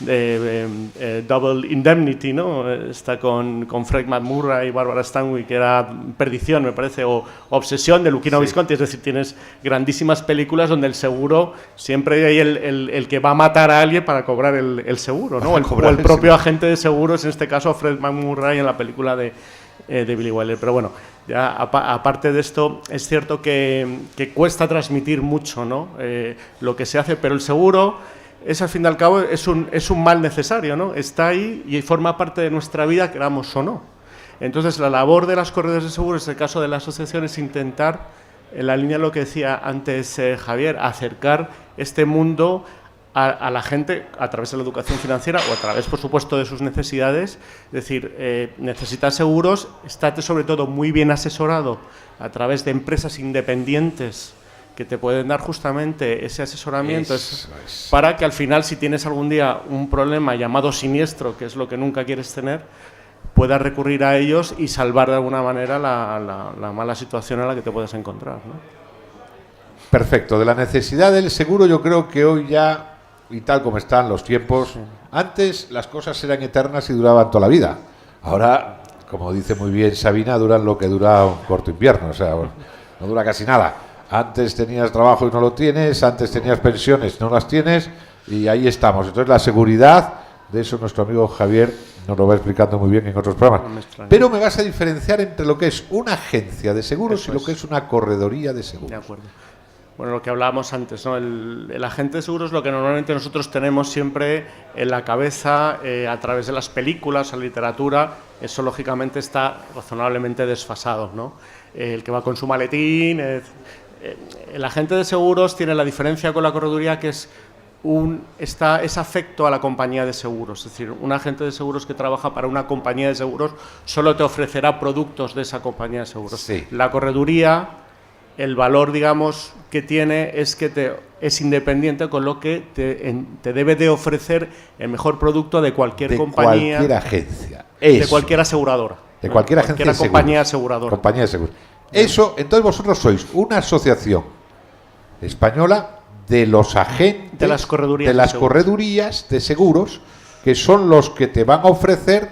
de Double Indemnity, ¿no? Está con Fred McMurray y Barbara Stanwyck, que era Perdición, me parece, o Obsesión, de Luchino Visconti. Es decir, tienes grandísimas películas donde el seguro, siempre hay el que va a matar a alguien para cobrar el seguro, ¿no? O el propio agente de seguros, en este caso Fred McMurray en la película de Billy Wilder. Pero bueno, ya aparte de esto, es cierto que cuesta transmitir mucho, ¿no? Lo que se hace, pero el seguro es, al fin y al cabo, es un mal necesario, ¿no? Está ahí y forma parte de nuestra vida, queramos o no. Entonces, la labor de las corredurías de seguros, en el caso de la asociación, es intentar, en la línea de lo que decía antes Javier, acercar este mundo a la gente a través de la educación financiera o a través, por supuesto, de sus necesidades. Es decir, necesitas seguros, estate sobre todo muy bien asesorado a través de empresas independientes que te pueden dar justamente ese asesoramiento para que al final, si tienes algún día un problema llamado siniestro, que es lo que nunca quieres tener, puedas recurrir a ellos y salvar de alguna manera la mala situación en la que te puedes encontrar, ¿no? Perfecto. De la necesidad del seguro, yo creo que hoy ya, y tal como están los tiempos, antes las cosas eran eternas y duraban toda la vida. Ahora, como dice muy bien Sabina, duran lo que dura un corto invierno, o sea, no dura casi nada. Antes tenías trabajo y no lo tienes, antes tenías pensiones, no las tienes, y ahí estamos. Entonces la seguridad, de eso nuestro amigo Javier nos lo va explicando muy bien en otros programas. Pero me vas a diferenciar entre lo que es una agencia de seguros y lo que es una correduría de seguros. De acuerdo. Bueno, lo que hablábamos antes, ¿no? El agente de seguros es lo que normalmente nosotros tenemos siempre en la cabeza a través de las películas, la literatura, eso lógicamente está razonablemente desfasado, ¿no? El que va con su maletín, el agente de seguros tiene la diferencia con la correduría que es afecto a la compañía de seguros. Es decir, un agente de seguros que trabaja para una compañía de seguros solo te ofrecerá productos de esa compañía de seguros. Sí. La correduría, el valor, digamos, que tiene es que es independiente, con lo que te debe de ofrecer el mejor producto de cualquier compañía. De cualquier agencia. De cualquier aseguradora. De cualquier agencia de seguros. Compañía aseguradora. Compañía de seguros. Eso, entonces vosotros sois una asociación española de los agentes de las corredurías de seguros, que son los que te van a ofrecer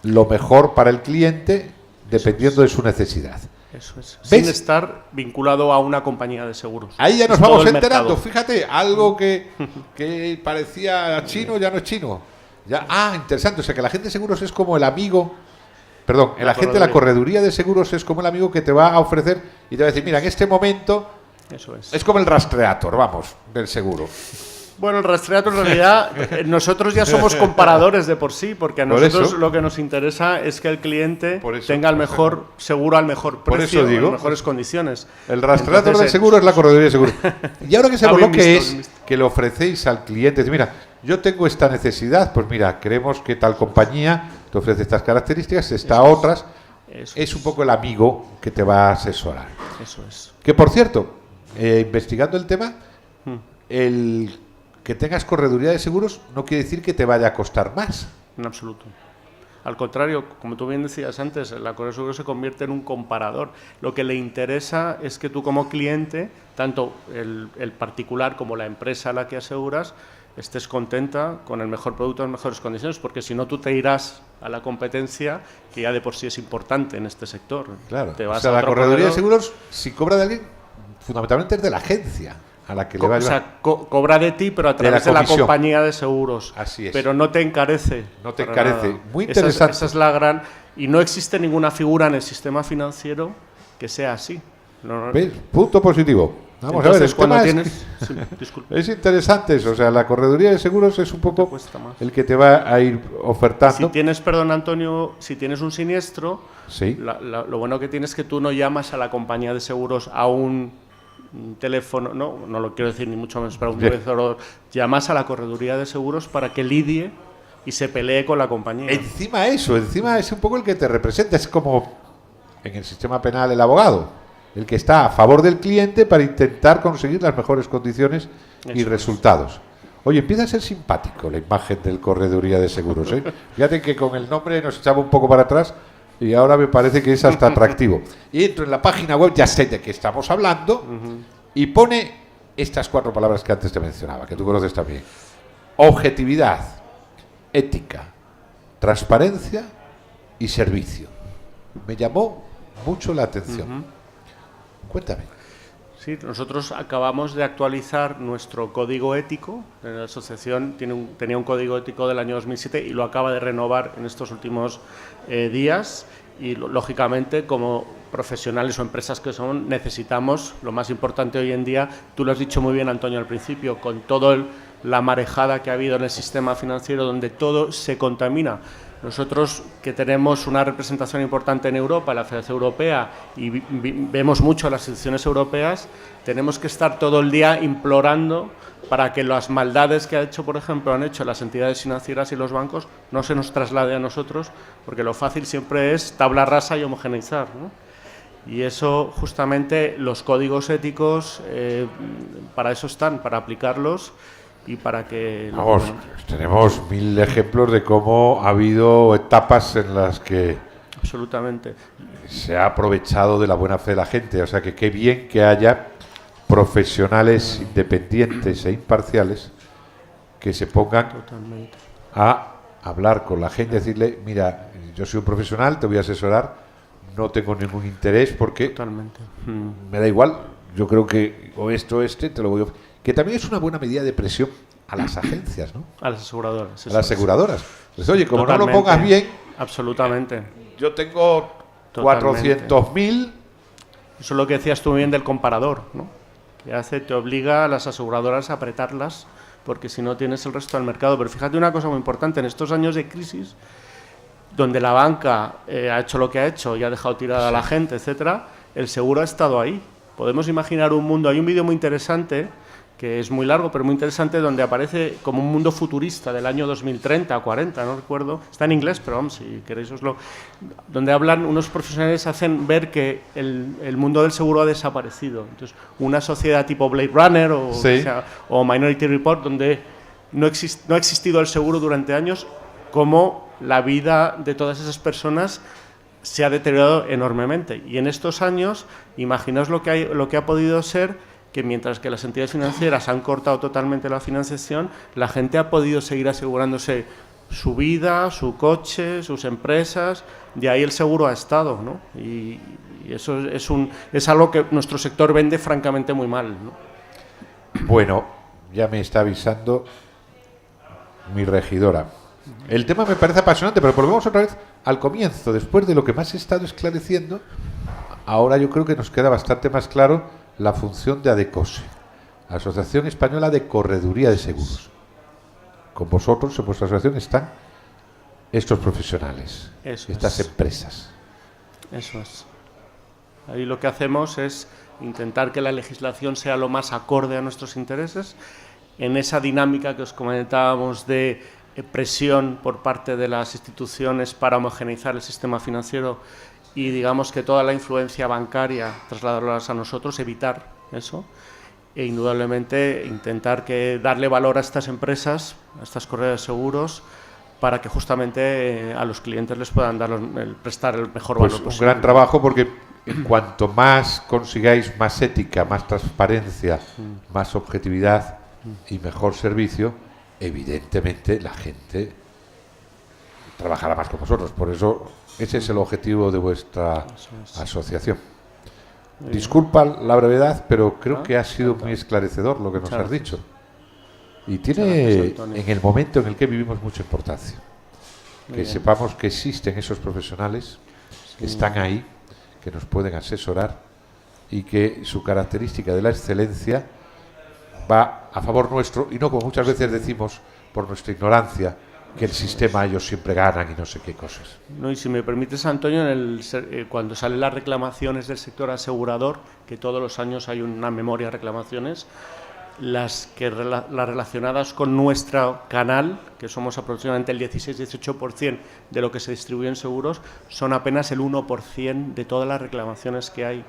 lo mejor para el cliente dependiendo de su necesidad. Eso es. ¿Ves? Sin estar vinculado a una compañía de seguros. Ahí ya nos Es todo vamos el enterando. mercado. Fíjate, algo que parecía chino ya no es chino. Interesante. O sea, que el agente de seguros es como el amigo. Perdón, el agente de la correduría de seguros es como el amigo que te va a ofrecer y te va a decir, mira, en este momento Eso es. es como el rastreator, vamos, del seguro. Bueno, el rastreador en realidad, nosotros ya somos comparadores de por sí, porque a Por nosotros eso. lo que nos interesa es que el cliente Por eso, tenga el por mejor seguro al mejor Por precio, eso digo. en mejores condiciones. El rastreador Entonces, del seguro es la correduría de seguros. Y ahora que sabemos bien lo que visto, bien es visto. que le ofrecéis al cliente, dice, mira, yo tengo esta necesidad, pues mira, creemos que tal compañía te ofrece estas características, otras. Eso Es un poco el amigo que te va a asesorar. Eso es. Que por cierto, investigando el tema, el que tengas correduría de seguros no quiere decir que te vaya a costar más. En absoluto. Al contrario, como tú bien decías antes, la correduría de seguros se convierte en un comparador. Lo que le interesa es que tú como cliente, tanto el particular como la empresa a la que aseguras, estés contenta con el mejor producto en mejores condiciones, porque si no tú te irás a la competencia, que ya de por sí es importante en este sector. Claro. Te O vas sea, a la otro correduría de proveedor. seguros, si cobra de alguien, fundamentalmente es de la agencia a la que le va a O llevar. sea, cobra de ti, pero a De través la de la comisión. compañía de seguros. Así es. Pero no te encarece. No te para encarece. nada. Muy Esa interesante. esa es la gran... Y no existe ninguna figura en el sistema financiero que sea así. ¿Ves? Punto positivo. Vamos a ver, Entonces, el cuando tema tienes... Sí, disculpe. es interesante eso. O sea, la correduría de seguros es un poco cuesta más. el que te va a ir ofertando. Si tienes, perdón Antonio, si tienes un siniestro, Sí. lo bueno que tienes es que tú no llamas a la compañía de seguros a un teléfono, no lo quiero decir ni mucho menos para un Bien. teléfono, llamas a la correduría de seguros para que lidie y se pelee con la compañía. Encima es un poco el que te representa. Es como en el sistema penal el abogado, el que está a favor del cliente para intentar conseguir las mejores condiciones y Eso es. resultados. Oye, empieza a ser simpático la imagen del correduría de seguros, ¿eh? Fíjate que con el nombre nos echaba un poco para atrás y ahora me parece que es hasta atractivo. Y entro en la página web, ya sé de qué estamos hablando, y pone estas 4 palabras que antes te mencionaba, que tú conoces también. Objetividad, ética, transparencia y servicio. Me llamó mucho la atención. Cuéntame. Sí, nosotros acabamos de actualizar nuestro código ético. La asociación tenía un código ético del año 2007 y lo acaba de renovar en estos últimos días. Y lógicamente, como profesionales o empresas que son, necesitamos, lo más importante hoy en día, tú lo has dicho muy bien, Antonio, al principio, con toda la marejada que ha habido en el sistema financiero, donde todo se contamina. Nosotros, que tenemos una representación importante en Europa, la Federación Europea, y vemos mucho a las instituciones europeas, tenemos que estar todo el día implorando para que las maldades que han hecho las entidades financieras y los bancos no se nos traslade a nosotros, porque lo fácil siempre es tabla rasa y homogeneizar, ¿no? Y eso, justamente, los códigos éticos, para eso están, para aplicarlos y para que... Vamos, tenemos 1000 ejemplos de cómo ha habido etapas en las que Absolutamente. se ha aprovechado de la buena fe de la gente. O sea, que qué bien que haya profesionales independientes e imparciales que se pongan Totalmente. a hablar con la gente, decirle, mira, yo soy un profesional, te voy a asesorar, no tengo ningún interés porque Totalmente. me da igual, yo creo que o esto, te lo voy a... Que también es una buena medida de presión a las agencias, ¿no? A las aseguradoras. A las aseguradoras. Pues, oye, como Totalmente. no lo pongas bien, Absolutamente. yo tengo Totalmente. 400.000. Eso es lo que decías tú muy bien del comparador, ¿no? Que te obliga a las aseguradoras a apretarlas, porque si no tienes el resto del mercado. Pero fíjate una cosa muy importante, en estos años de crisis, donde la banca ha hecho lo que ha hecho y ha dejado tirada a la gente, etcétera, el seguro ha estado ahí. Podemos imaginar un mundo. Hay un vídeo muy interesante, que es muy largo, pero muy interesante, donde aparece como un mundo futurista del año 2030 o 40, no recuerdo. Está en inglés, pero vamos, si queréis donde hablan, unos profesionales hacen ver que el mundo del seguro ha desaparecido. Entonces, una sociedad tipo Blade Runner o Minority Report, donde no ha existido el seguro durante años, como la vida de todas esas personas se ha deteriorado enormemente. Y en estos años, imaginaos lo que ha podido ser que mientras que las entidades financieras han cortado totalmente la financiación, la gente ha podido seguir asegurándose su vida, su coche, sus empresas, de ahí el seguro ha estado, ¿no? Y eso es algo que nuestro sector vende francamente muy mal, ¿no? Bueno, ya me está avisando mi regidora. El tema me parece apasionante, pero volvemos otra vez al comienzo. Después de lo que más he estado esclareciendo, ahora yo creo que nos queda bastante más claro la función de ADECOSE, Asociación Española de Correduría de Seguros. Con vosotros, en vuestra asociación, están estos profesionales, estas empresas. Eso es. Ahí lo que hacemos es intentar que la legislación sea lo más acorde a nuestros intereses, en esa dinámica que os comentábamos de presión por parte de las instituciones para homogeneizar el sistema financiero y digamos que toda la influencia bancaria trasladarlas a nosotros, evitar eso e indudablemente intentar darle valor a estas empresas, a estas correas de seguros, para que justamente a los clientes les puedan prestar el mejor valor posible. Un gran trabajo, porque en cuanto más consigáis más ética, más transparencia, más objetividad y mejor servicio, evidentemente la gente trabajará más con vosotros. Por eso ese es el objetivo de vuestra asociación. Disculpa la brevedad, pero creo que ha sido muy esclarecedor lo que nos has dicho. Y tiene en el momento en el que vivimos mucha importancia. Que sepamos que existen esos profesionales que están ahí, que nos pueden asesorar y que su característica de la excelencia va a favor nuestro y no, como muchas veces decimos, por nuestra ignorancia, que el sistema ellos siempre ganan y no sé qué cosas. No, y si me permites, Antonio, cuando salen las reclamaciones del sector asegurador, que todos los años hay una memoria de reclamaciones, las relacionadas con nuestro canal, que somos aproximadamente el 16-18% de lo que se distribuye en seguros, son apenas el 1% de todas las reclamaciones que hay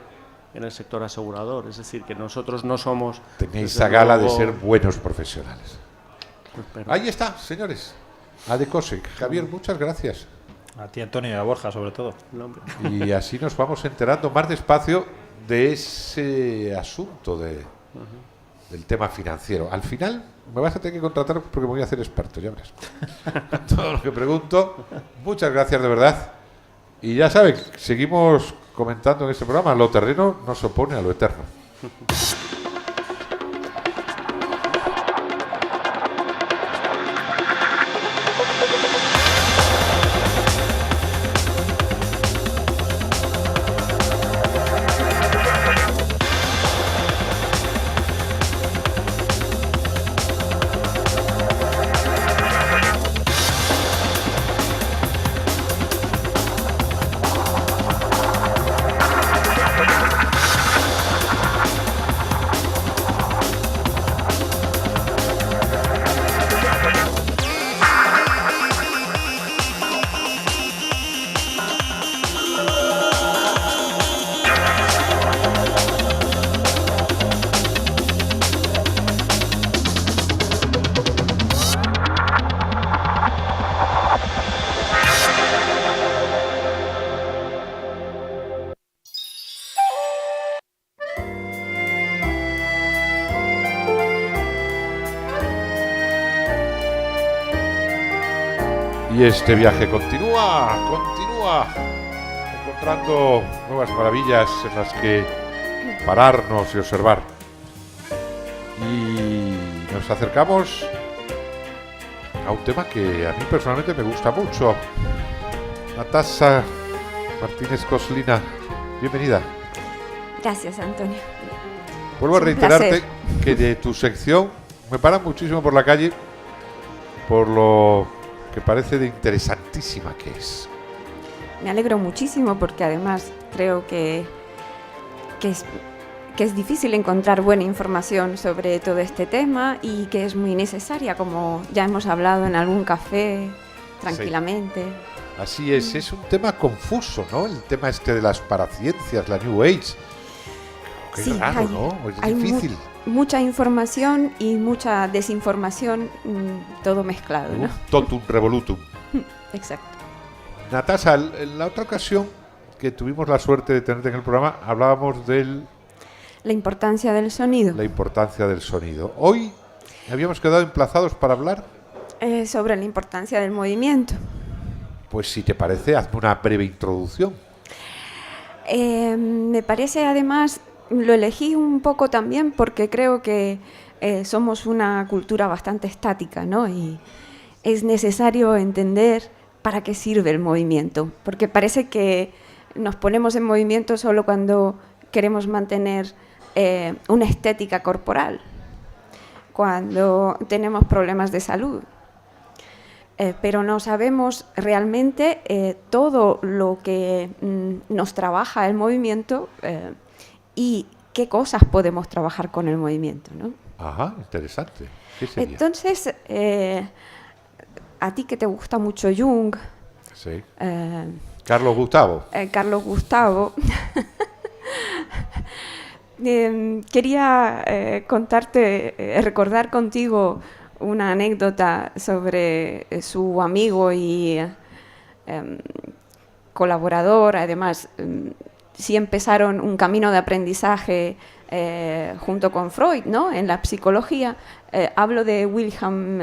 en el sector asegurador. Es decir, que nosotros no somos... Tenéis esa gala de ser buenos profesionales. Ahí está, señores. ADECOSE. Javier, muchas gracias. A ti, Antonio, y a Borja, sobre todo. Y así nos vamos enterando más despacio de ese asunto del tema financiero. Al final me vas a tener que contratar porque me voy a hacer experto, ya verás. Todo lo que pregunto. Muchas gracias, de verdad. Y ya saben, seguimos comentando en este programa, lo terreno no se opone a lo eterno. Y este viaje continúa, encontrando nuevas maravillas en las que pararnos y observar. Y nos acercamos a un tema que a mí personalmente me gusta mucho. Natasha Martínez Coslina, bienvenida. Gracias, Antonio. Vuelvo a reiterarte que de tu sección me paran muchísimo por la calle por lo que parece de interesantísima que es. me alegro muchísimo porque además creo que es difícil encontrar buena información sobre todo este tema y que es muy necesaria, como ya hemos hablado en algún café, tranquilamente. Así es un tema confuso, ¿no? El tema este de las paraciencias, la New Age. Qué Sí, raro, ¿no? Es hay difícil. mucha información y mucha desinformación, todo mezclado, ¿no? Un totum revolutum. Exacto. Natasha, en la otra ocasión que tuvimos la suerte de tenerte en el programa, hablábamos de La importancia del sonido. la importancia del sonido. Hoy habíamos quedado emplazados para hablar. Sobre la importancia del movimiento. Pues si te parece, hazme una breve introducción. Me parece además, lo elegí un poco también porque creo que somos una cultura bastante estática, ¿no? Y es necesario entender para qué sirve el movimiento, porque parece que nos ponemos en movimiento solo cuando queremos mantener una estética corporal, cuando tenemos problemas de salud. Pero no sabemos realmente todo lo que nos trabaja el movimiento y qué cosas podemos trabajar con el movimiento, ¿no? Ajá, interesante. ¿Qué sería? Entonces, a ti que te gusta mucho Jung, Sí. Carlos Gustavo. Carlos Gustavo, quería recordar contigo una anécdota sobre su amigo y colaborador. Además, sí empezaron un camino de aprendizaje junto con Freud, ¿no? En la psicología. Hablo de Wilhelm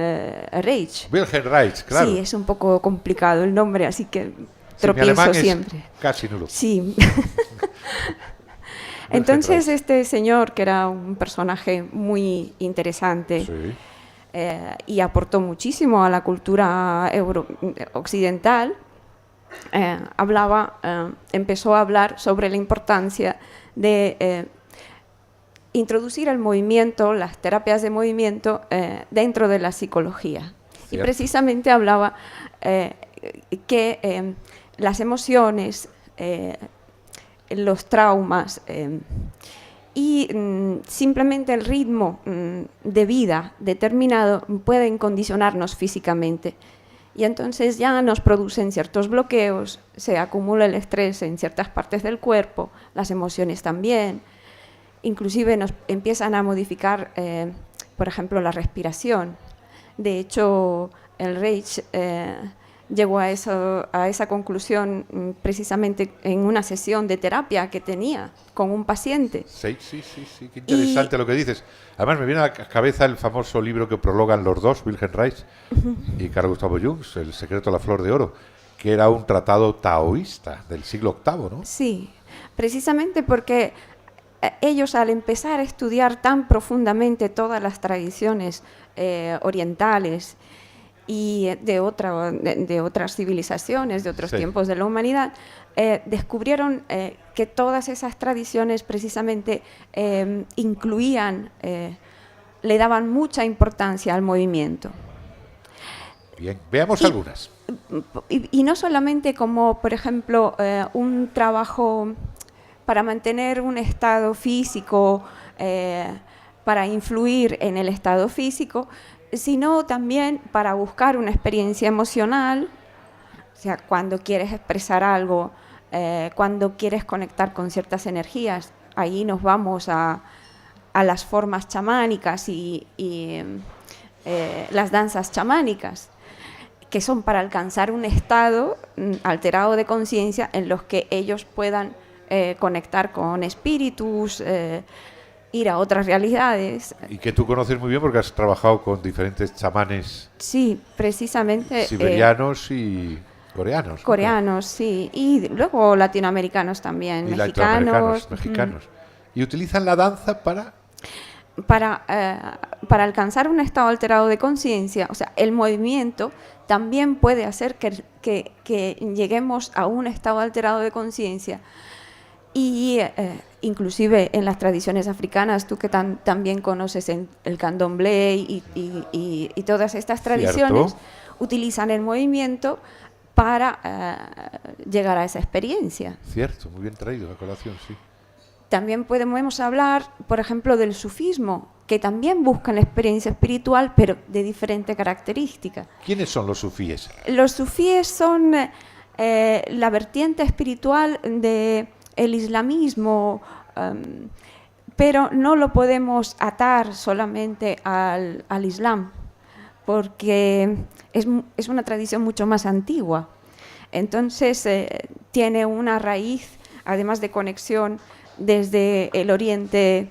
Reich. Wilhelm Reich, claro. Sí, es un poco complicado el nombre, así que Sí, mi tropiezo alemán es siempre. casi nulo. Sí. Entonces, este señor, que era un personaje muy interesante, Sí. Y aportó muchísimo a la cultura occidental, empezó a hablar sobre la importancia de introducir el movimiento, las terapias de movimiento dentro de la psicología. Y Cierto. precisamente hablaba que las emociones, los traumas y simplemente el ritmo de vida determinado pueden condicionarnos físicamente. Y entonces ya nos producen ciertos bloqueos, se acumula el estrés en ciertas partes del cuerpo, las emociones también. Inclusive nos empiezan a modificar, por ejemplo, la respiración. De hecho, el Reich llegó a esa conclusión precisamente en una sesión de terapia que tenía con un paciente. Sí, qué interesante lo que dices. Además me viene a la cabeza el famoso libro que prologan los dos, Wilhelm Reich y Carl Gustav Jung, El secreto de la flor de oro, que era un tratado taoísta del siglo VIII, ¿no? Sí, precisamente porque ellos, al empezar a estudiar tan profundamente todas las tradiciones orientales y de otras civilizaciones, de otros Sí. tiempos de la humanidad, descubrieron que todas esas tradiciones precisamente incluían, le daban mucha importancia al movimiento. Bien, veamos Y- algunas. Y no solamente como, por ejemplo, un trabajo para mantener un estado físico, para influir en el estado físico, sino también para buscar una experiencia emocional, o sea, cuando quieres expresar algo, cuando quieres conectar con ciertas energías. Ahí nos vamos a las formas chamánicas y las danzas chamánicas, que son para alcanzar un estado alterado de conciencia en los que ellos puedan conectar con espíritus, ir a otras realidades. Y que tú conoces muy bien porque has trabajado con diferentes chamanes Sí, precisamente. siberianos y coreanos. ¿no? Coreanos, sí, y luego latinoamericanos también, Y mexicanos. mexicanos. Y utilizan la danza para... Para alcanzar un estado alterado de conciencia, o sea, el movimiento también puede hacer que lleguemos a un estado alterado de conciencia. Y inclusive en las tradiciones africanas, tú que también conoces el candomblé y todas estas tradiciones, Cierto. utilizan el movimiento para llegar a esa experiencia. Cierto, muy bien traído a colación, sí. También podemos hablar, por ejemplo, del sufismo, que también buscan la experiencia espiritual, pero de diferente característica. ¿Quiénes son los sufíes? Los sufíes son la vertiente espiritual del islamismo, pero no lo podemos atar solamente al Islam, porque es una tradición mucho más antigua. Entonces, tiene una raíz, además de conexión, desde el oriente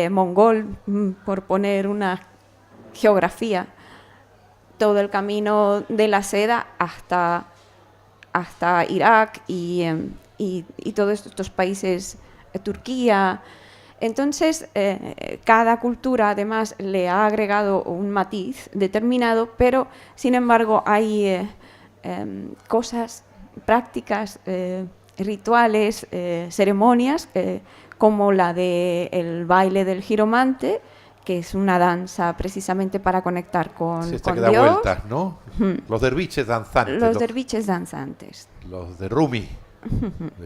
mongol, por poner una geografía, todo el camino de la seda hasta Irak y todos estos países, Turquía. Entonces, cada cultura además le ha agregado un matiz determinado, pero sin embargo hay cosas, prácticas, rituales, ceremonias, como la del baile del giromante, que es una danza precisamente para conectar con, Sí, esta con que da Dios. vueltas, ¿no? Los derviches danzantes. Los derviches danzantes. Los de Rumi,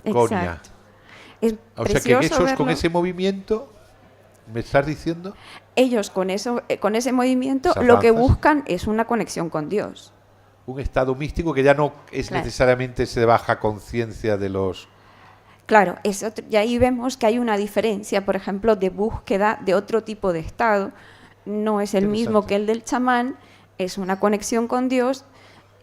de Konya. Exacto. Es O sea que en precioso esos, con verlo. ese movimiento, ¿me estás diciendo? Ellos con ese movimiento Esas lo que danzas. buscan es una conexión con Dios. Un estado místico que ya no es Claro. necesariamente ese de baja conciencia de los... Claro, y ahí vemos que hay una diferencia, por ejemplo, de búsqueda de otro tipo de estado. No es el mismo Interesante. que el del chamán, es una conexión con Dios.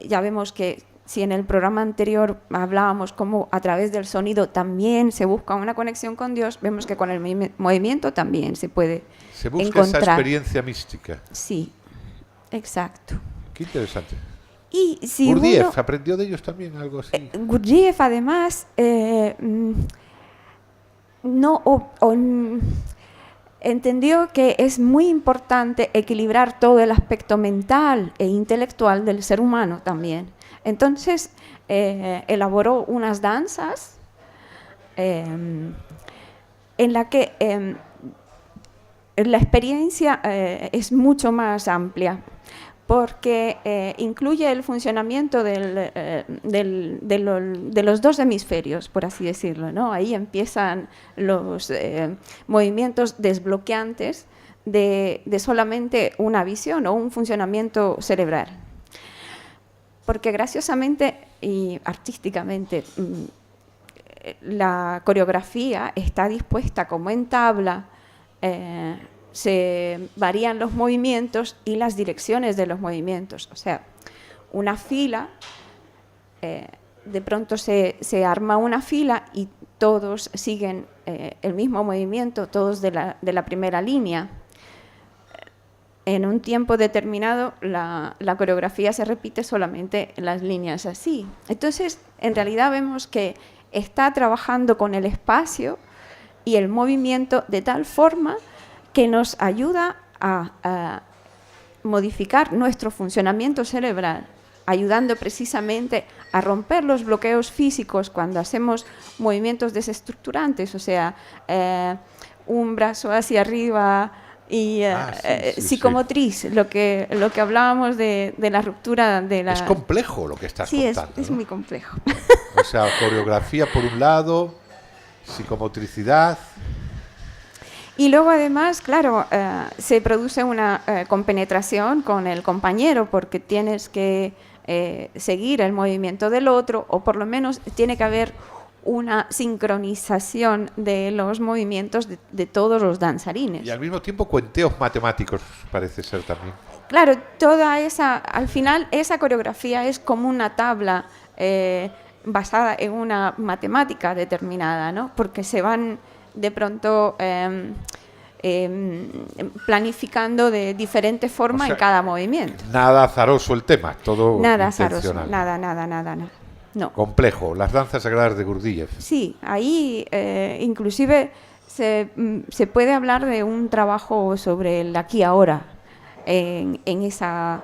Ya vemos que si en el programa anterior hablábamos cómo a través del sonido también se busca una conexión con Dios, vemos que con el movimiento también se puede Se busca encontrar. esa experiencia mística. Sí, exacto. Qué interesante. Y si Gurdjieff uno- aprendió de ellos también algo así. Gurdjieff, además, entendió que es muy importante equilibrar todo el aspecto mental e intelectual del ser humano también. Entonces, elaboró unas danzas en la que la experiencia es mucho más amplia, porque incluye el funcionamiento de los dos hemisferios, por así decirlo, ¿no? Ahí empiezan los movimientos desbloqueantes de solamente una visión o un funcionamiento cerebral. Porque graciosamente y artísticamente la coreografía está dispuesta como en tabla, se varían los movimientos y las direcciones de los movimientos. O sea, una fila, de pronto se arma una fila y todos siguen el mismo movimiento, todos de la primera línea. En un tiempo determinado la coreografía se repite solamente en las líneas así. Entonces, en realidad vemos que está trabajando con el espacio y el movimiento de tal forma que nos ayuda a modificar nuestro funcionamiento cerebral, ayudando precisamente a romper los bloqueos físicos cuando hacemos movimientos desestructurantes, o sea, un brazo hacia arriba y sí, psicomotriz, lo que hablábamos de la ruptura de la... Es complejo lo que estás Sí, contando. es ¿no? muy complejo. O sea, coreografía por un lado, psicomotricidad. Y luego además, claro, se produce una compenetración con el compañero porque tienes que seguir el movimiento del otro, o por lo menos tiene que haber una sincronización de los movimientos de todos los danzarines. Y al mismo tiempo cuenteos matemáticos, parece ser también. Claro, al final esa coreografía es como una tabla basada en una matemática determinada, ¿no? Porque se van de pronto planificando de diferente forma O sea, en cada movimiento. Nada azaroso el tema, todo Nada azaroso, intencional. nada. No. Complejo, las danzas sagradas de Gurdjieff. Sí, ahí inclusive se puede hablar de un trabajo sobre el aquí y ahora en esa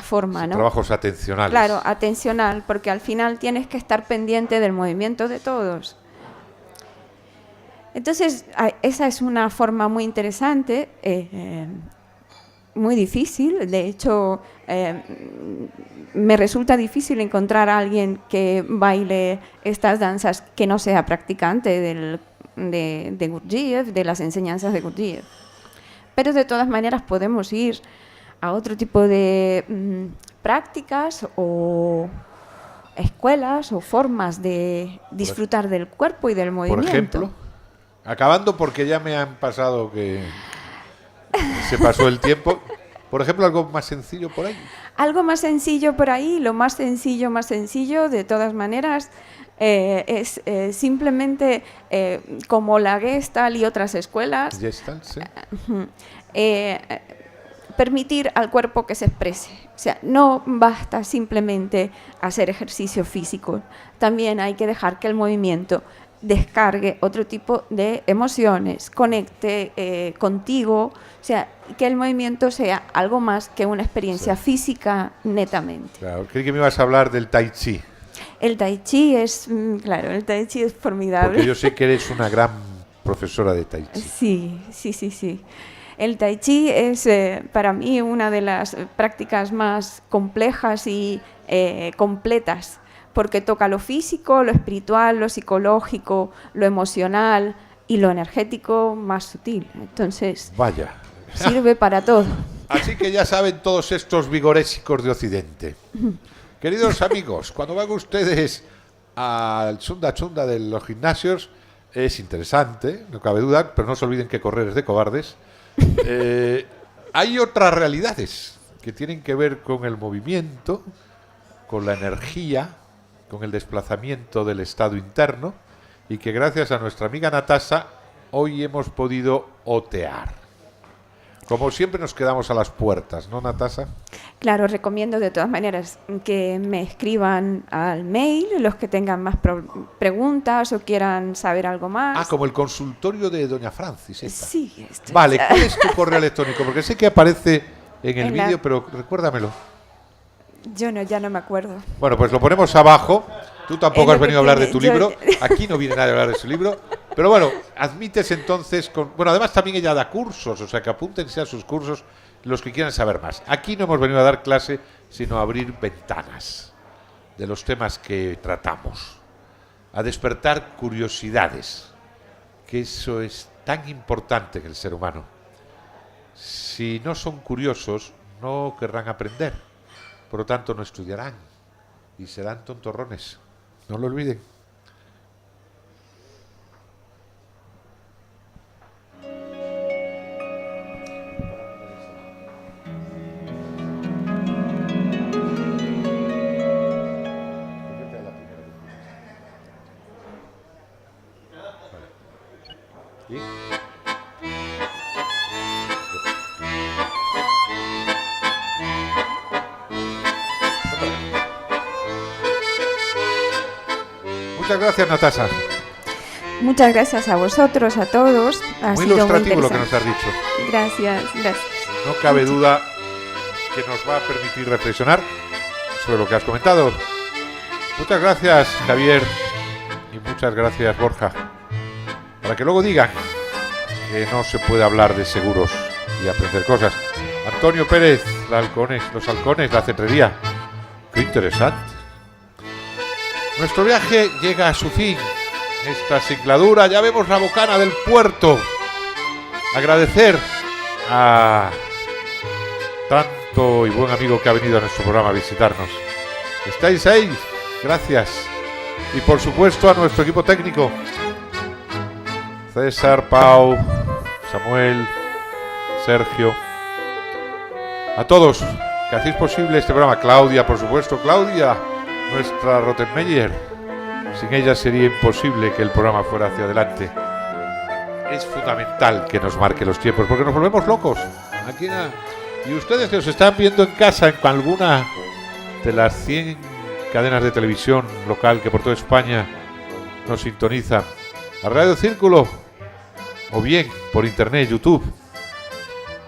forma, ¿no? Trabajos atencionales. Claro, atencional, porque al final tienes que estar pendiente del movimiento de todos. Entonces, esa es una forma muy interesante. muy difícil. De hecho, me resulta difícil encontrar a alguien que baile estas danzas que no sea practicante de Gurdjieff, de las enseñanzas de Gurdjieff. Pero de todas maneras podemos ir a otro tipo de prácticas o escuelas o formas de disfrutar del cuerpo y del movimiento. Por ejemplo, acabando porque ya me han pasado que se pasó el tiempo. Por ejemplo, algo más sencillo por ahí. Algo más sencillo por ahí, lo más sencillo, de todas maneras, es simplemente como la Gestalt y otras escuelas, Gestalt, sí. Permitir al cuerpo que se exprese. O sea, no basta simplemente hacer ejercicio físico, también hay que dejar que el movimiento descargue otro tipo de emociones, conecte contigo, o sea, que el movimiento sea algo más que una experiencia física netamente. Claro, creí que me ibas a hablar del Tai Chi, El Tai Chi es, claro, el Tai Chi es formidable. porque yo sé que eres una gran profesora de Tai Chi. Sí. El Tai Chi es para mí una de las prácticas más complejas y completas, porque toca lo físico, lo espiritual, lo psicológico, lo emocional y lo energético más sutil. Entonces, Vaya. sirve para todo. Así que ya saben todos estos vigorésicos de Occidente. Queridos amigos, cuando van ustedes al chunda chunda de los gimnasios, es interesante, no cabe duda, pero no se olviden que correr es de cobardes. Hay otras realidades que tienen que ver con el movimiento, con la energía, con el desplazamiento del estado interno, y que gracias a nuestra amiga Natasha hoy hemos podido otear. Como siempre nos quedamos a las puertas, ¿no, Natasha? Claro, recomiendo de todas maneras que me escriban al mail los que tengan más preguntas o quieran saber algo más. Ah, como el consultorio de Doña Francis. Esta. Sí. Esto Vale, ya. ¿cuál es tu correo electrónico? Porque sé que aparece en el En la- vídeo, pero recuérdamelo. Ya no me acuerdo. Bueno, pues lo ponemos abajo. Tú tampoco Es lo has venido a que hablar de tiene- tu yo- libro. Aquí no viene nadie a hablar de su libro. Pero bueno, admites entonces... Bueno, además también ella da cursos, o sea que apúntense a sus cursos los que quieran saber más. Aquí no hemos venido a dar clase, sino a abrir ventanas de los temas que tratamos. A despertar curiosidades, que eso es tan importante en el ser humano. Si no son curiosos, no querrán aprender. Por lo tanto, no estudiarán y serán tontorrones. No lo olviden. ¿Y? Muchas gracias, Natasha. Muchas gracias a vosotros, a todos. Ha Muy sido muy ilustrativo lo que interesante. nos has dicho. Gracias. No cabe duda que nos va a permitir reflexionar sobre lo que has comentado. Muchas gracias, Javier, y muchas gracias, Borja. Para que luego digan que no se puede hablar de seguros y aprender cosas. Antonio Pérez, los halcones, la cetrería. Qué interesante. Nuestro viaje llega a su fin. Esta cicladura, ya vemos la bocana del puerto. Agradecer a tanto y buen amigo que ha venido a nuestro programa a visitarnos. ¿Estáis ahí? Gracias. Y por supuesto a nuestro equipo técnico. César, Pau, Samuel, Sergio. A todos que hacéis posible este programa. Claudia, por supuesto. Claudia, nuestra Rottenmeier. Sin ella sería imposible que el programa fuera hacia adelante. Es fundamental que nos marque los tiempos, porque nos volvemos locos. Aquí y ustedes que os están viendo en casa, en alguna de las 100 cadenas de televisión local que por toda España nos sintonizan, a Radio Círculo, o bien por internet, YouTube.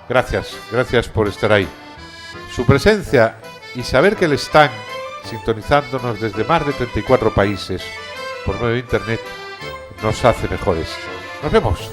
Gracias por estar ahí. Su presencia y saber que le están sintonizándonos desde más de 34 países por medio de internet nos hace mejores. Nos vemos.